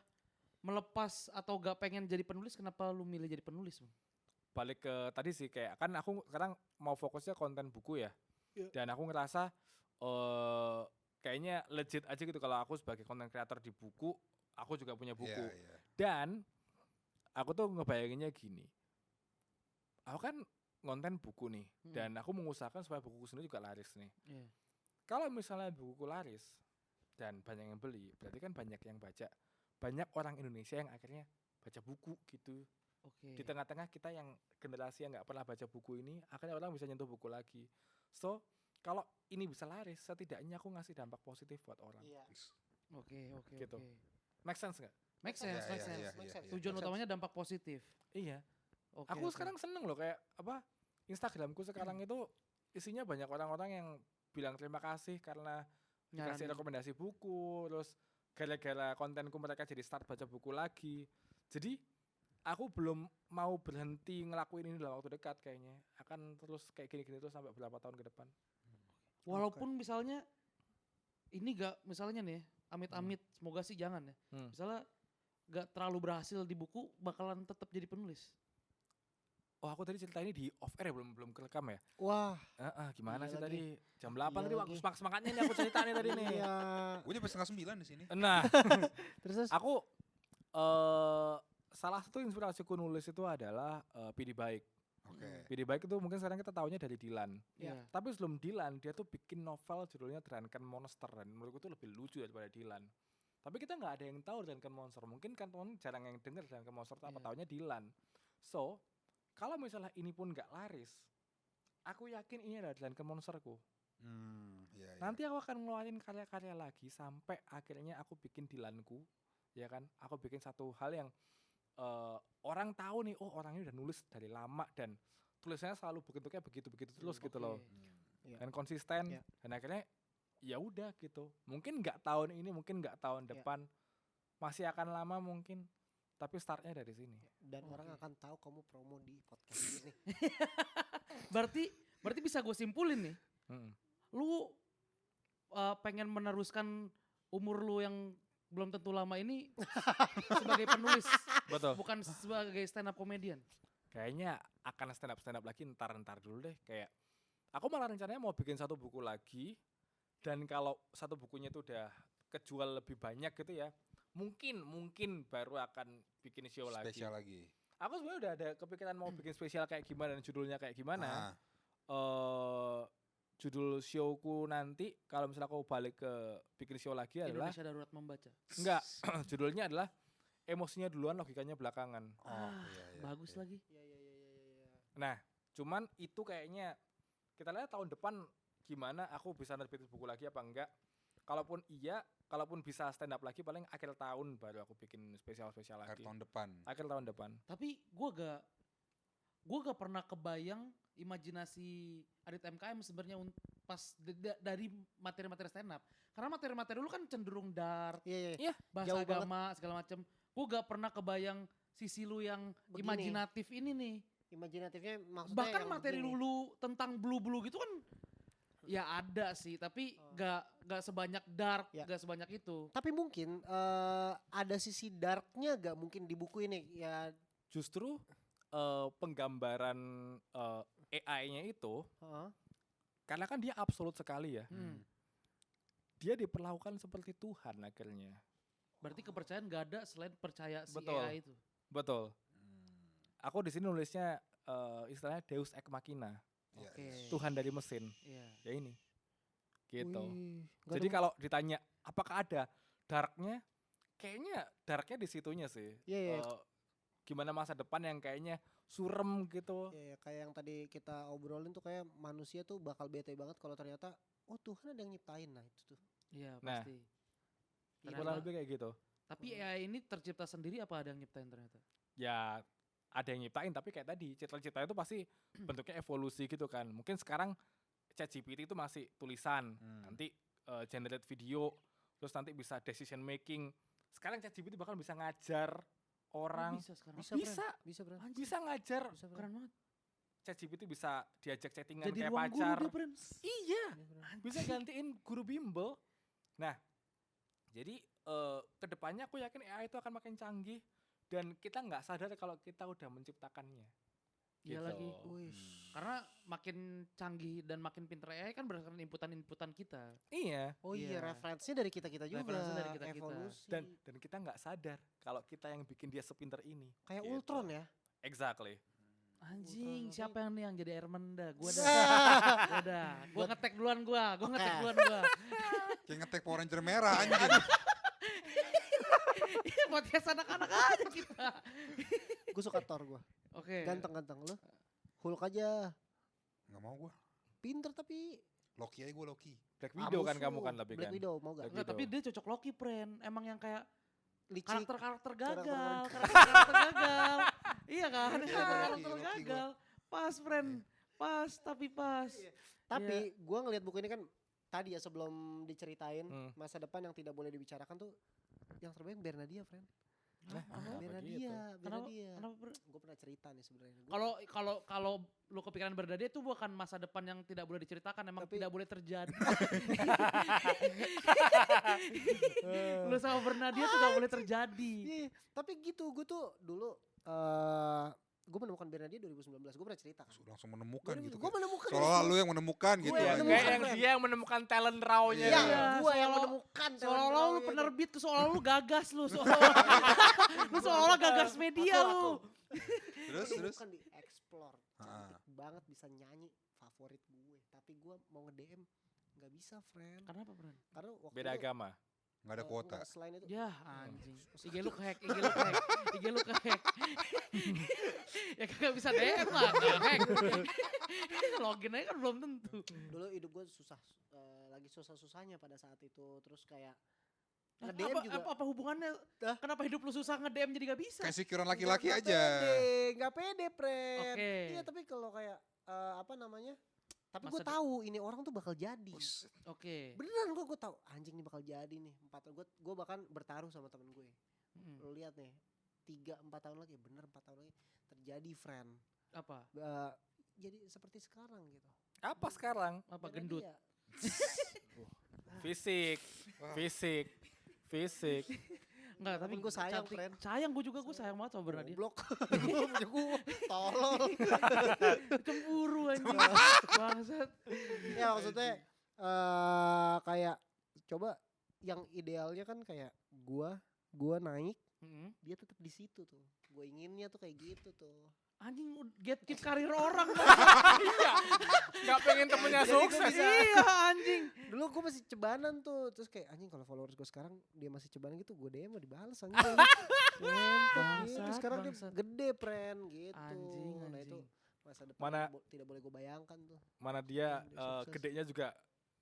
melepas atau gak pengen jadi penulis, kenapa lu milih jadi penulis, Bang? Balik ke tadi sih, kayak kan aku sekarang mau fokusnya konten buku ya. Iya. Dan aku ngerasa kayaknya legit aja gitu kalau aku sebagai konten kreator di buku, aku juga punya buku. Iya, iya. Dan aku tuh ngebayanginnya gini. Aku kan konten buku nih, dan aku mengusahakan supaya buku sendiri juga laris nih. Iya. Kalau misalnya buku laris dan banyak yang beli, berarti kan banyak yang baca. Banyak orang Indonesia yang akhirnya baca buku gitu. Oke. Di tengah-tengah kita yang generasi yang nggak pernah baca buku ini, akhirnya orang bisa nyentuh buku lagi. So, kalau ini bisa laris, setidaknya aku ngasih dampak positif buat orang. Iya. Oke. Gitu. Oke. Make sense nggak? Make sense, Iya, make iya, sense. iya, Make iya, sense. iya. Tujuan Make sense. utamanya dampak positif. Iya. Oke, Aku oke. sekarang seneng loh, kayak apa, Instagramku sekarang itu isinya banyak orang-orang yang bilang terima kasih karena dikasih Nyaranin. rekomendasi buku, terus gara-gara kontenku mereka jadi start baca buku lagi. Jadi aku belum mau berhenti ngelakuin ini dalam waktu dekat kayaknya. Akan terus kayak gini-gini terus sampai berapa tahun ke depan. Walaupun misalnya ini gak, misalnya nih, amit-amit, semoga sih jangan ya. Hmm. Misalnya gak terlalu berhasil di buku, bakalan tetap jadi penulis. Oh, aku tadi cerita ini di off air ya, belum kerekam ya. Wah, Gimana Iya sih lagi. tadi? Jam 8 tadi Iya waktu lagi. semangatnya nih aku cerita nih tadi nih. iya. Gue nyampe setengah 9 di sini. Nah, Terus aku salah satu inspirasiku nulis itu adalah PD Baik. Oke. PD Baik itu mungkin sekarang kita taunya dari Dilan. Iya. Tapi sebelum Dilan, dia tuh bikin novel judulnya Drunken Monster, dan menurutku itu lebih lucu daripada Dilan. Tapi kita nggak ada yang tahu Drunken Monster. Mungkin kan teman jarang yang denger Drunken Monster, apa Iya. taunya Dilan. So, kalau misalnya ini pun nggak laris, aku yakin ini adalah Drunken Monsterku. Iya, iya. Nanti aku akan ngeluarin karya-karya lagi sampai akhirnya aku bikin Dilanku, ya kan? Aku bikin satu hal yang orang tahu nih, oh orang ini udah nulis dari lama dan tulisannya selalu bentuknya begitu-begitu terus gitu loh. Iya. Dan konsisten, Iya. dan akhirnya ya udah gitu. Mungkin nggak tahun ini, mungkin nggak tahun Iya. depan, masih akan lama mungkin, tapi startnya dari sini. Dan Oke. orang akan tahu kamu promo di podcast ini. Berarti bisa gue simpulin nih, Mm. lu pengen meneruskan umur lu yang belum tentu lama ini sebagai penulis, Betul. bukan sebagai stand up comedian. Kayaknya akan stand up lagi ntar dulu deh. Kayak aku malah rencananya mau bikin satu buku lagi, dan kalau satu bukunya itu udah kejual lebih banyak gitu ya, mungkin baru akan bikin show lagi. Spesial lagi. Aku sebenarnya udah ada kepikiran mau bikin spesial kayak gimana dan judulnya kayak gimana. Ah, Judul showku nanti kalau misalnya aku balik ke bikin show lagi adalah Indonesia Darurat Membaca. enggak, judulnya adalah emosinya duluan logikanya belakangan. oh, iya, iya, Bagus iya. lagi. Iya, iya, iya, iya, iya. Nah, cuman itu kayaknya kita lihat tahun depan gimana aku bisa nerbitin buku lagi apa enggak. Kalaupun bisa stand up lagi paling akhir tahun baru aku bikin spesial Akhir lagi. tahun depan. Akhir tahun depan. Tapi gue gak pernah kebayang imajinasi Adit MKM sebenarnya pas dari materi-materi stand up. Karena materi-materi lu kan cenderung dark, Iya, iya. bahasa Jauh banget. agama segala macem. Gue gak pernah kebayang sisi lu yang Begini. imajinatif ini nih. Imajinatifnya maksudnya Bahkan yang materi begini. dulu tentang blue gitu kan ya ada sih, tapi Oh. gak sebanyak dark, Ya. gak sebanyak itu. Tapi mungkin ada sisi darknya gak mungkin di buku ini ya. Justru penggambaran AI-nya itu Heeh. karena kan dia absolut sekali ya. Hmm. Dia diperlakukan seperti Tuhan akhirnya. Berarti kepercayaan gak ada selain percaya si Betul. AI itu. Betul. Aku di sini nulisnya istilahnya Deus Ex Machina, Iya, Oke. iya. Tuhan dari mesin. Iya. Ya ini. Gitu. Wih, nggak Jadi ada- kalau ditanya apakah ada darknya, kayaknya darknya di situnya sih. Iya, iya. Gimana masa depan yang kayaknya surem gitu. Ya, kayak yang tadi kita obrolin tuh kayak manusia tuh bakal bete banget kalau ternyata Tuhan ada yang nyiptain. Nah itu tuh. Iya Nah. pasti. Iya, Kurang lebih kayak gitu. Tapi AI ini tercipta sendiri apa ada yang nyiptain ternyata? Ya ada yang nyiptain, tapi kayak tadi cipta-cipta itu pasti bentuknya evolusi gitu kan. Mungkin sekarang ChatGPT itu masih tulisan, nanti generate video, terus nanti bisa decision making. Sekarang ChatGPT bahkan bisa ngajar orang. Bisa sekarang. Bisa. Bisa, Bro. Bisa ngajar. Bisa, Bro. Keren banget. ChatGPT bisa diajak chattingan Jadi kayak ruang guru pacar. dia, Pren. Iya, Iya, Bro. bisa gantiin guru bimbel. Nah, jadi kedepannya aku yakin AI itu akan makin canggih dan kita nggak sadar kalau kita udah menciptakannya. Iya Gitu. lagi. Wih. Karena makin canggih dan makin pinter AI kan berdasarkan inputan-inputan kita. Iya. Oh iya, Iya. referensinya dari kita-kita juga. Referensinya dari kita-kita. Evolusi. Dan kita nggak sadar kalau kita yang bikin dia sepinter ini. Kayak Gitu. Ultron ya. Exactly. Anjing, Ultron, siapa yang nih yang jadi Iron Man dah? Gua dah. Nah. Gua dah. Gua ngetek duluan gua. Gua Oke. ngetek duluan gua. Kayak ngetek Power Ranger merah anjing. Iya, podcast anak-anak aja kita. Gue suka Thor gue. Oke. Ganteng-ganteng lu. Hulk aja. Nggak mau gue. Pinter tapi Loki aja gue Loki. Black Widow kan musuh. kamu kan lebih Black kan. Widow mau gak? Black Enggak, tapi Widow. dia cocok Loki, Pren. Emang yang kayak Licik. karakter-karakter gagal. Karakter- Karakter-karakter gagal. Iya kan? Iya, Karakter Loki gua. gagal. Pas, Pren. Pas, tapi pas. Tapi gue ngelihat buku ini kan tadi ya sebelum diceritain Hmm. masa depan yang tidak boleh dibicarakan tuh yang terbaik Bernadia, friend. Hah, kenapa? Bernadia, Kenapa? Bernadia. Kenapa, Pren? Gue pernah cerita nih sebenarnya. Kalau lu kepikiran Bernadia itu bukan masa depan yang tidak boleh diceritakan, emang Tapi- tidak boleh terjadi. Lu sama Bernadia tuh gak boleh terjadi. Iya, tapi gitu gue tuh dulu gue menemukan Bernadia 2019. Gue pernah cerita kan. Langsung menemukan gitu. Gue menemukan. Seolah lu yang menemukan gitu. yang anjing. menemukan. Kayak yang dia yang menemukan talent raw-nya. Iya, Iya, gue yang seolah- menemukan. Seolah-olah lu penerbit, seolah lu gagas lu. Lu seolah gagas media lu. Terus. Bukan di explore. Cantik banget, bisa nyanyi, favorit gue. Tapi gue mau nge-DM nggak bisa, friend. Kenapa, Pren? Karena waktu Beda itu, agama. Nggak ada kuota. enggak, selain itu Ya anjing. IG lu kehack, IG lu kehack. Ya kagak bisa DM lah, kehack. Login aja kan belum tentu. dulu hidup gue susah, lagi susah-susahnya pada saat itu. Terus kayak Nah, nge-DM juga. apa hubungannya? Hah? Kenapa hidup lu susah nge-DM jadi gak bisa? Kayak securean laki-laki Nggak aja. Nggak pede, friend. Oke. Iya, tapi kalau kayak apa namanya? Tapi Masa gue tahu ini orang tuh bakal jadi. Buset. Oke. Beneran gue tahu anjing ini bakal jadi nih. Gue bahkan bertaruh sama temen gue. Mm. Lu lihat nih, 3-4 tahun lagi, bener 4 tahun lagi terjadi, friend. Apa? Jadi seperti sekarang gitu. Apa sekarang? Apa Bernadia. gendut? Fisik. Wah. Fisik. Fisik. Enggak, tapi Walaupun gue sayang, cantik. friend. Sayang gue juga, gue sayang banget sama Bernadia. Goblok. Gue punya gue. Tolol. Cemburu anjing. Bangsat. Ya maksudnya kayak coba yang idealnya kan kayak gua naik, Mm-mm. dia tetap di situ tuh. Gue inginnya tuh kayak gitu tuh. Anjing gatekeep karir orang. Gak pengen temennya Jadi gua sukses. bisa- Iya anjing. Dulu gue masih cebanan tuh, terus kayak anjing kalau followers gue sekarang dia masih cebanan gitu, gue DM mau dibales anjing. Gitu. Sekarang dia Bangsat. gede, friend gitu. Anjing, Nah itu anjing. masa depan Mana- yang tidak boleh gue bayangkan tuh. Mana dia Dia sukses. gedenya juga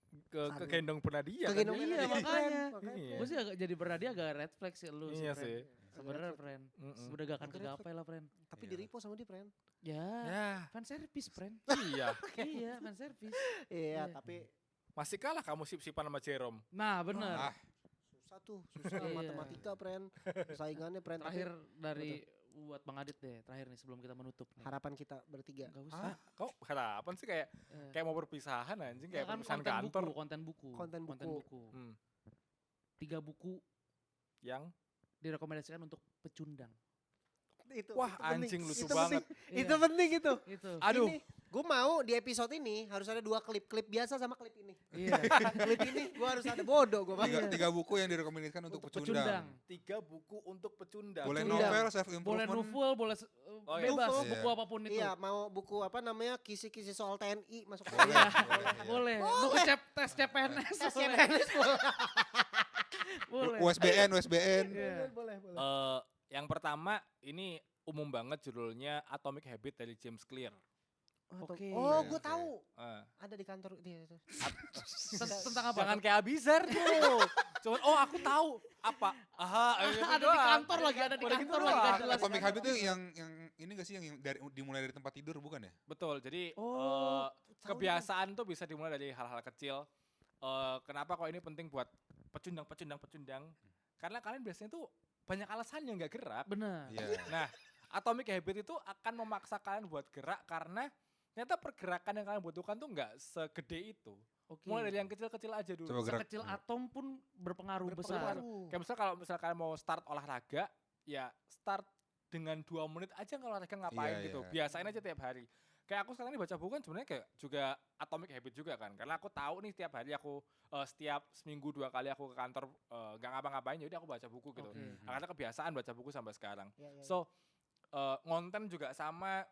Aduh. kegendong Bernadia kan. Kegendong Iya, Bernadia, makanya. friend. Makanya, Iya. Gue sih agak jadi Bernadia agak red flag sih lu Iya friend. sih. Sebenernya friend. Mm-mm. Udah gak akan Agak red kegapai lah friend. Tapi Iya. di repost sama dia, friend. Ya. Ya, Fan service friend. iya. Iya fan service. Iya, Iya. tapi Masih kalah kamu sip-sipan sama Jerome. Nah bener. Ah, susah tuh, susah Iya. matematika, friend. Saingannya, friend. Tapi Terakhir dari buat Bang Adit deh. Terakhir nih sebelum kita menutup nih. harapan kita bertiga. Gak usah. Hah? Kok harapan sih kayak Eh, kayak mau berpisahan anjing kayak kan perpisahan konten kantor. buku, konten buku. Konten buku. Hmm. 3 buku Yang direkomendasikan untuk pecundang. itu. Wah, itu penting. anjing lucu Itu banget. penting. Itu penting itu. Itu. Aduh. Gue mau di episode ini harus ada 2 klip biasa sama klip ini. Iya. Klip ini gue harus ada bodoh gue. Tiga buku yang direkomendasikan untuk pecundang. 3 buku untuk pecundang. Boleh Pecundang. novel, self Boleh improvement. novel, boleh Oh, iya. bebas Novel. buku apapun itu. Iya, mau buku apa namanya kisi-kisi soal TNI masuk Iya. boleh. Boleh. Buku tes CPNS. Tes boleh. CPNS Boleh. USBN. Iya. boleh. Yang pertama ini umum banget judulnya Atomic Habit dari James Clear. Oke. Oh, Oke, gue oke. tahu. Eh, Ada di kantor dia itu. Tentang apa? Jangan kayak Abizar tuh. Cuman aku tahu apa. Ada di kantor lagi, ada di Udah gitu kantor lagi, doang. gak jelas. Atomic Habit itu yang ini gak sih yang dimulai dari tempat tidur bukan ya? Betul. Jadi Oh, kebiasaan tuh bisa dimulai dari hal-hal kecil. Kenapa kok ini penting buat pecundang? Karena kalian biasanya tuh banyak alasan yang nggak gerak. Benar. Iya. Nah, Atomic Habit itu akan memaksa kalian buat gerak karena ternyata pergerakan yang kalian butuhkan tuh nggak segede itu. Oke. Mulai dari yang kecil-kecil aja dulu. Coba gerak. Sekecil atom pun berpengaruh besar. Kayak misalnya kalau kalian mau start olahraga, ya start dengan 2 menit aja kalau olahraga ngapain Iya, gitu. iya. Biasain aja tiap hari. Kayak aku sekarang ini baca buku kan sebenarnya kayak juga Atomic Habit juga kan. Karena aku tahu nih tiap hari aku setiap seminggu 2 kali aku ke kantor nggak ngapa-ngapain, jadi aku baca buku gitu. Oke. Nah, karena kebiasaan baca buku sampai sekarang. Iya. So ngonten juga sama.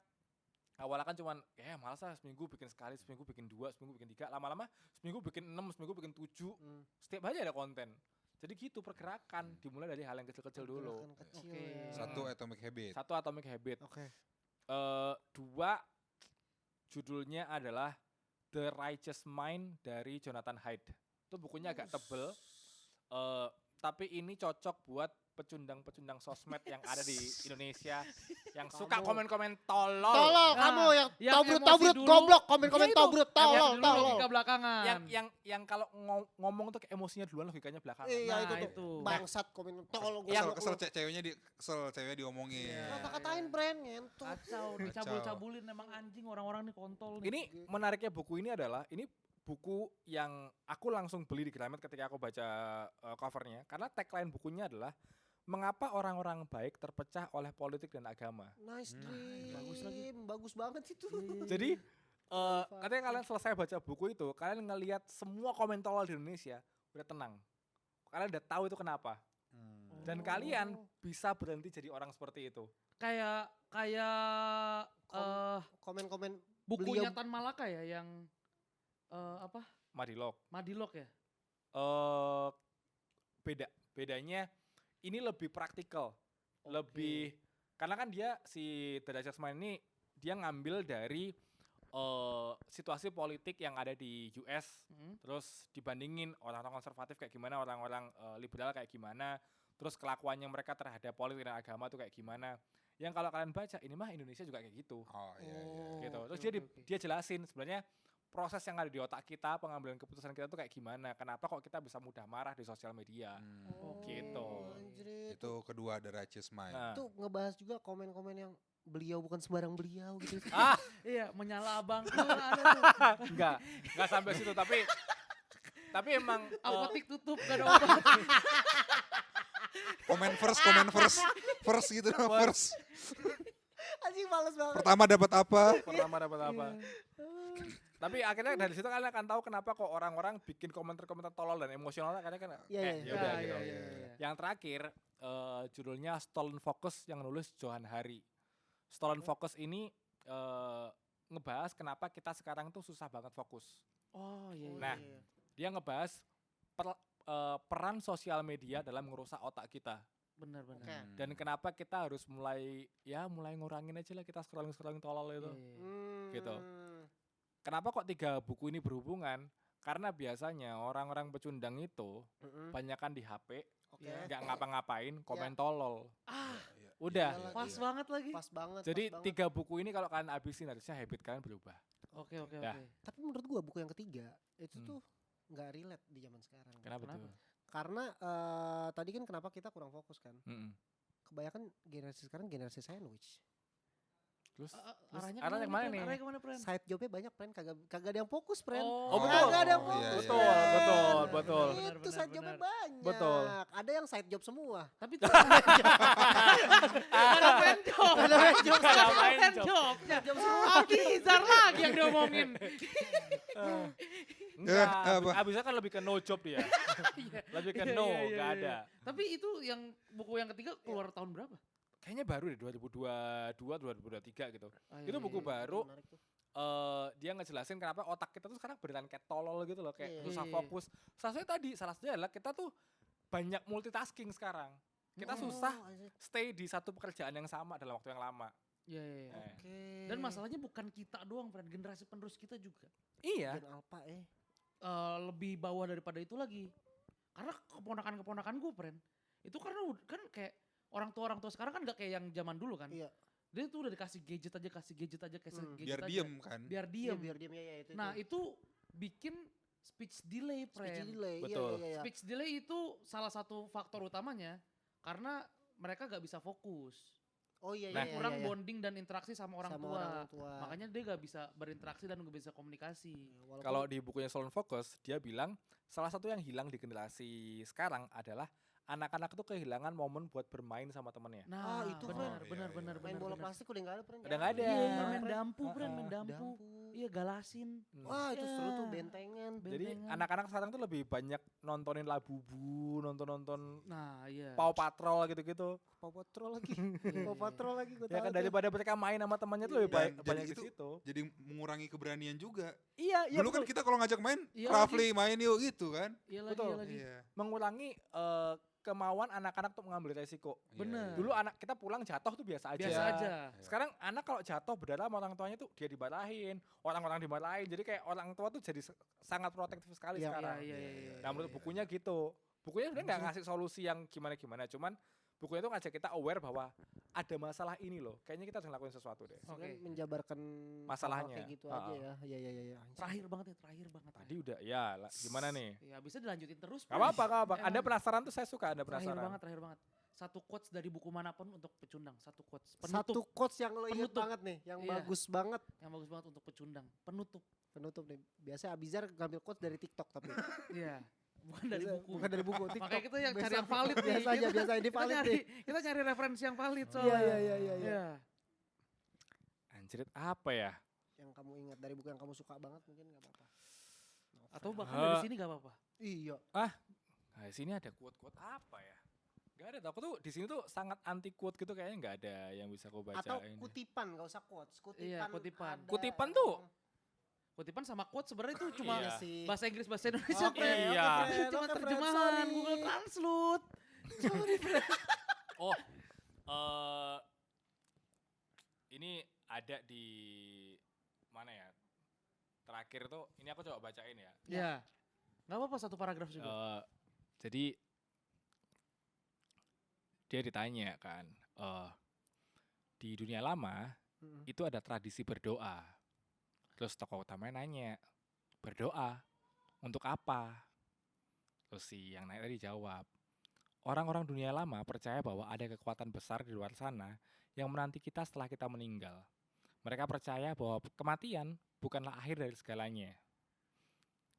Awalnya kan cuman malas lah seminggu bikin sekali, seminggu bikin 2, seminggu bikin 3, lama-lama seminggu bikin 6, seminggu bikin 7. Setiap hari ada konten. Jadi gitu pergerakan dimulai dari hal yang kecil-kecil dulu. Kecil Oke. ya. Satu Atomic Habit. 1 Atomic Habit. Oke. 2 judulnya adalah The Righteous Mind dari Jonathan Haidt. Itu bukunya agak tebel. Tapi ini cocok buat pecundang-pecundang sosmed yang ada di Indonesia yang suka komen-komen tolol. Tolol Nah, kamu yang yang tobrut emosi dulu. goblok komen-komen Ya itu. tobrut Yang tolol dulu tolol. logika belakangan. Yang kalau ngomong tuh kayak emosinya duluan logikanya belakangan. Iya Nah, itu tuh. itu. Bangsat komen tolol. Kesel ceweknya diomongin. Iya. Kata-katain brand ngentot. Kacau, dicabul-cabulin emang anjing orang-orang nih kontol nih. Ini menariknya buku ini adalah ini buku yang aku langsung beli di Gramet ketika aku baca covernya karena tagline bukunya adalah mengapa orang-orang baik terpecah oleh politik dan agama. Nice dream. bagus lagi. Bagus banget itu. Jadi ketika kalian selesai baca buku itu, kalian ngelihat semua komen tolol di Indonesia udah tenang. Kalian udah tahu itu kenapa. Dan kalian bisa berhenti jadi orang seperti itu. Kayak Komen-komen bukunya beliau- Tan Malaka ya yang apa? Madilog. Madilog ya? Bedanya ini lebih praktikal. Lebih karena kan dia si The Righteous Mind ini dia ngambil dari situasi politik yang ada di US, terus dibandingin orang-orang konservatif kayak gimana, orang-orang liberal kayak gimana, terus kelakuannya mereka terhadap politik dan agama tuh kayak gimana. Yang kalau kalian baca ini mah Indonesia juga kayak gitu. Oh iya. Gitu. Terus oke, dia jelasin sebenarnya proses yang ada di otak kita, pengambilan keputusan kita tuh kayak gimana. Kenapa kok kita bisa mudah marah di sosial media. Gitu. Anjrit. Itu kedua The Righteous Mind. Nah. Itu ngebahas juga komen-komen yang beliau bukan sembarang beliau gitu. Iya, menyala abang. Enggak sampai situ tapi emang Apotek tutup gak ada obat. Komen first gitu dong, first. Anjing males banget. Pertama dapat apa? pertama dapat apa. Tapi akhirnya dari situ kalian akan tahu kenapa kok orang-orang bikin komentar-komentar tolol dan emosional karena kan Iya. ya udah gitu. Iya. Yang terakhir judulnya Stolen Focus yang nulis Johan Hari. Stolen Focus ini ngebahas kenapa kita sekarang tuh susah banget fokus. Oh iya. Nah, dia ngebahas peran sosial media dalam merusak otak kita. Benar. Oke. Dan kenapa kita harus mulai ngurangin aja lah kita scrolling tolol itu. Gitu. Kenapa kok 3 buku ini berhubungan? Karena biasanya orang-orang pecundang itu banyakan di HP, Oke. nggak ngapa-ngapain, komen tolol. Iya. Udah. Iya lagi. Pas banget lagi. Pas banget. Jadi pas banget. 3 buku ini kalau kalian habisin harusnya habit kalian berubah. Oke. Dah. Tapi menurut gua buku yang ketiga itu tuh nggak relate di zaman sekarang. Kenapa Kenapa? tuh? Karena tadi kan kenapa kita kurang fokus kan? Mm-mm. Kebanyakan generasi sekarang generasi sandwich. Terus Arahnya kemana nih? Arahnya kemana, Pren? Side jobnya banyak, friend. Kagak ada yang fokus, friend. Oh, betul. Kagak ada yang Oh, iya, fokus. iya. betul. Betul. Itu side jobnya banyak. Betul. Ada yang side job semua. Tapi itu ada main job. Ada main job. Ada Ada main main job. jobnya. Job semua. Aldi Izar lagi yang diomongin. Enggak, apa? abisnya kan lebih ke no job dia. Lebih ke Iya, no, iya, iya, nggak iya. ada. Tapi itu yang buku yang ketiga keluar tahun berapa? Kayaknya baru deh 2022, 2023 gitu. Ah, Itu iya, buku iya. baru. Menarik tuh. Dia ngejelasin kenapa otak kita tuh sekarang beneran kayak tolol gitu loh, kayak Iya. susah Iya. fokus. Salah satunya adalah kita tuh banyak multitasking sekarang. Kita Oh, susah anjir. stay di satu pekerjaan yang sama dalam waktu yang lama. Iya, iya, iya. Eh, Oke. Dan masalahnya bukan kita doang, friend. Generasi penerus kita juga. Iya. Gen Alpha Lebih bawah daripada itu lagi. Karena keponakan-keponakan gue, friend. Itu karena kan kayak orang tua sekarang kan gak kayak yang zaman dulu kan. Iya. Dia tuh udah dikasih gadget aja, kayak gadget Biar aja. diem kan. Biar Iya, diem. biar diem ya itu. Nah itu bikin speech delay, speech friend. delay. Betul. Iya. Speech delay itu salah satu faktor utamanya karena mereka gak bisa fokus. Oh iya Nah, iya. Kurang iya. bonding dan interaksi sama orang Sama tua. orang tua. Makanya dia gak bisa berinteraksi dan gak bisa komunikasi. Walaupun- Kalau di bukunya Sloan Focus, dia bilang salah satu yang hilang di generasi sekarang adalah anak-anak tuh kehilangan momen buat bermain sama temennya. Nah, itu, benar, friend. benar, Iya, benar, iya. main benar, bola benar. plastik udah nggak ada, friend. Udah nggak ada. Iya, Nah, main friend. dampu, friend, main Dampu. dampu. Iya, galasin. Wah, itu seru tuh Iya. bentengan. Jadi bentengan. anak-anak sekarang tuh lebih banyak nontonin Labubu, nonton-nonton Nah, iya. Paw Patrol gitu-gitu. Paw Patrol lagi. Iya, Paw iya. Patrol lagi gue Ya tahu kan tuh. daripada mereka main sama temannya tuh lebih Dan banyak di itu situ. jadi mengurangi keberanian juga. Iya, iya Dulu kan betul. kita kalau ngajak main, Iya Rafli main yuk gitu kan. Iya lagi, betul. iya lagi. Iya. Mengurangi kemauan anak-anak untuk mengambil resiko. Bener. Dulu anak kita pulang jatuh tuh biasa aja. Biasa aja. Sekarang anak kalau jatuh berdarah sama orang tuanya tuh dia dimarahin, orang-orang dimarahin. Jadi kayak orang tua tuh jadi sangat protektif sekali Iya, sekarang. Iya, iya, iya. Nah menurut bukunya gitu. Bukunya sebenarnya nggak ngasih solusi yang gimana-gimana, cuman bukunya tuh ngajak kita aware bahwa ada masalah ini loh. Kayaknya kita harus ngelakuin sesuatu deh. Oke. Kan menjabarkan Masalahnya. hal-hal kayak gitu aja Heeh. ya. Iya iya iya. Anjir. Terakhir banget ya, terakhir banget. Tadi udah ya gimana nih? Ya bisa dilanjutin terus. Gak apa-apa, gak apa-apa. Anda Emang. penasaran tuh saya suka Anda Terakhir penasaran. banget. Satu quotes dari buku manapun untuk pecundang. Satu quotes. Satu Penutup. quotes yang lo inget Penutup. banget nih, yang Iya. bagus banget. Yang bagus banget untuk pecundang. Penutup. Penutup nih. Biasanya Abizar ngambil quotes dari TikTok tapi. Iya. Bukan dari Biasa- buku. Bukan dari buku TikTok. Makanya kita yang cari Biasa- yang valid nih. Biasa aja, biasa ini Kita valid nyari, nih. kita cari referensi yang valid Iya soalnya. iya iya iya. Iya. Anjrit apa ya? Yang kamu ingat dari buku yang kamu suka banget mungkin nggak apa-apa. Atau bahkan dari Eh. sini gak apa-apa. Iya. Nah, di sini ada quote-quote apa ya? Gak ada, aku tuh di sini tuh sangat anti quote gitu kayaknya nggak ada yang bisa aku baca. Atau ini. kutipan, nggak usah quotes. Kutipan. Iya, kutipan. ada Kutipan tuh yang- Kutipan sama quote sebenarnya itu cuma Iya. sih. bahasa Inggris bahasa Indonesia, Oke, friend. Iya. oke, friend, Itu cuma oke, friend, terjemahan sorry. Google Translate. Oh, ini ada di mana ya? Terakhir tuh, ini aku coba bacain ya. Iya. Gak apa-apa satu paragraf juga. Jadi dia ditanya kan, di dunia lama Mm-mm. itu ada tradisi berdoa. Terus tokoh utamanya nanya, berdoa untuk apa? Terus si yang nanya tadi jawab, orang-orang dunia lama percaya bahwa ada kekuatan besar di luar sana yang menanti kita setelah kita meninggal. Mereka percaya bahwa kematian bukanlah akhir dari segalanya.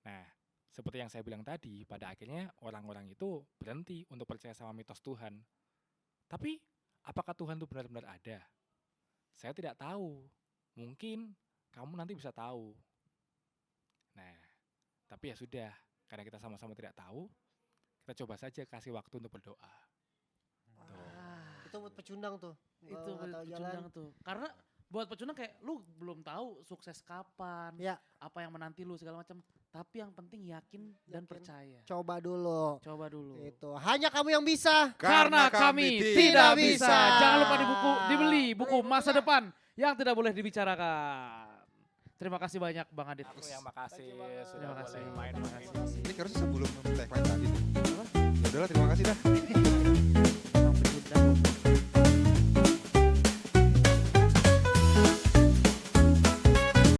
Nah, seperti yang saya bilang tadi, pada akhirnya orang-orang itu berhenti untuk percaya sama mitos Tuhan. Tapi, apakah Tuhan itu benar-benar ada? Saya tidak tahu. Mungkin kamu nanti bisa tahu. Nah, tapi ya sudah, karena kita sama-sama tidak tahu, kita coba saja kasih waktu untuk berdoa. Ah, Itu buat pecundang tuh. itu Kalau nggak tahu jalan. pecundang tuh. Karena buat pecundang kayak lu belum tahu sukses kapan, Ya. apa yang menanti lu segala macam. Tapi yang penting yakin dan Yakin. percaya. Coba dulu. Coba dulu. Itu. Hanya kamu yang bisa. Karena kami tidak bisa. Jangan lupa dibeli buku masa depan yang tidak boleh dibicarakan. Terima kasih banyak Bang Adit. Aku yang makasih Thank you banget. sudah Terima boleh kasih. main Terima sama kasih. ini. Ini harusnya sebelum tagline tadi. Ya udahlah, terima kasih dah.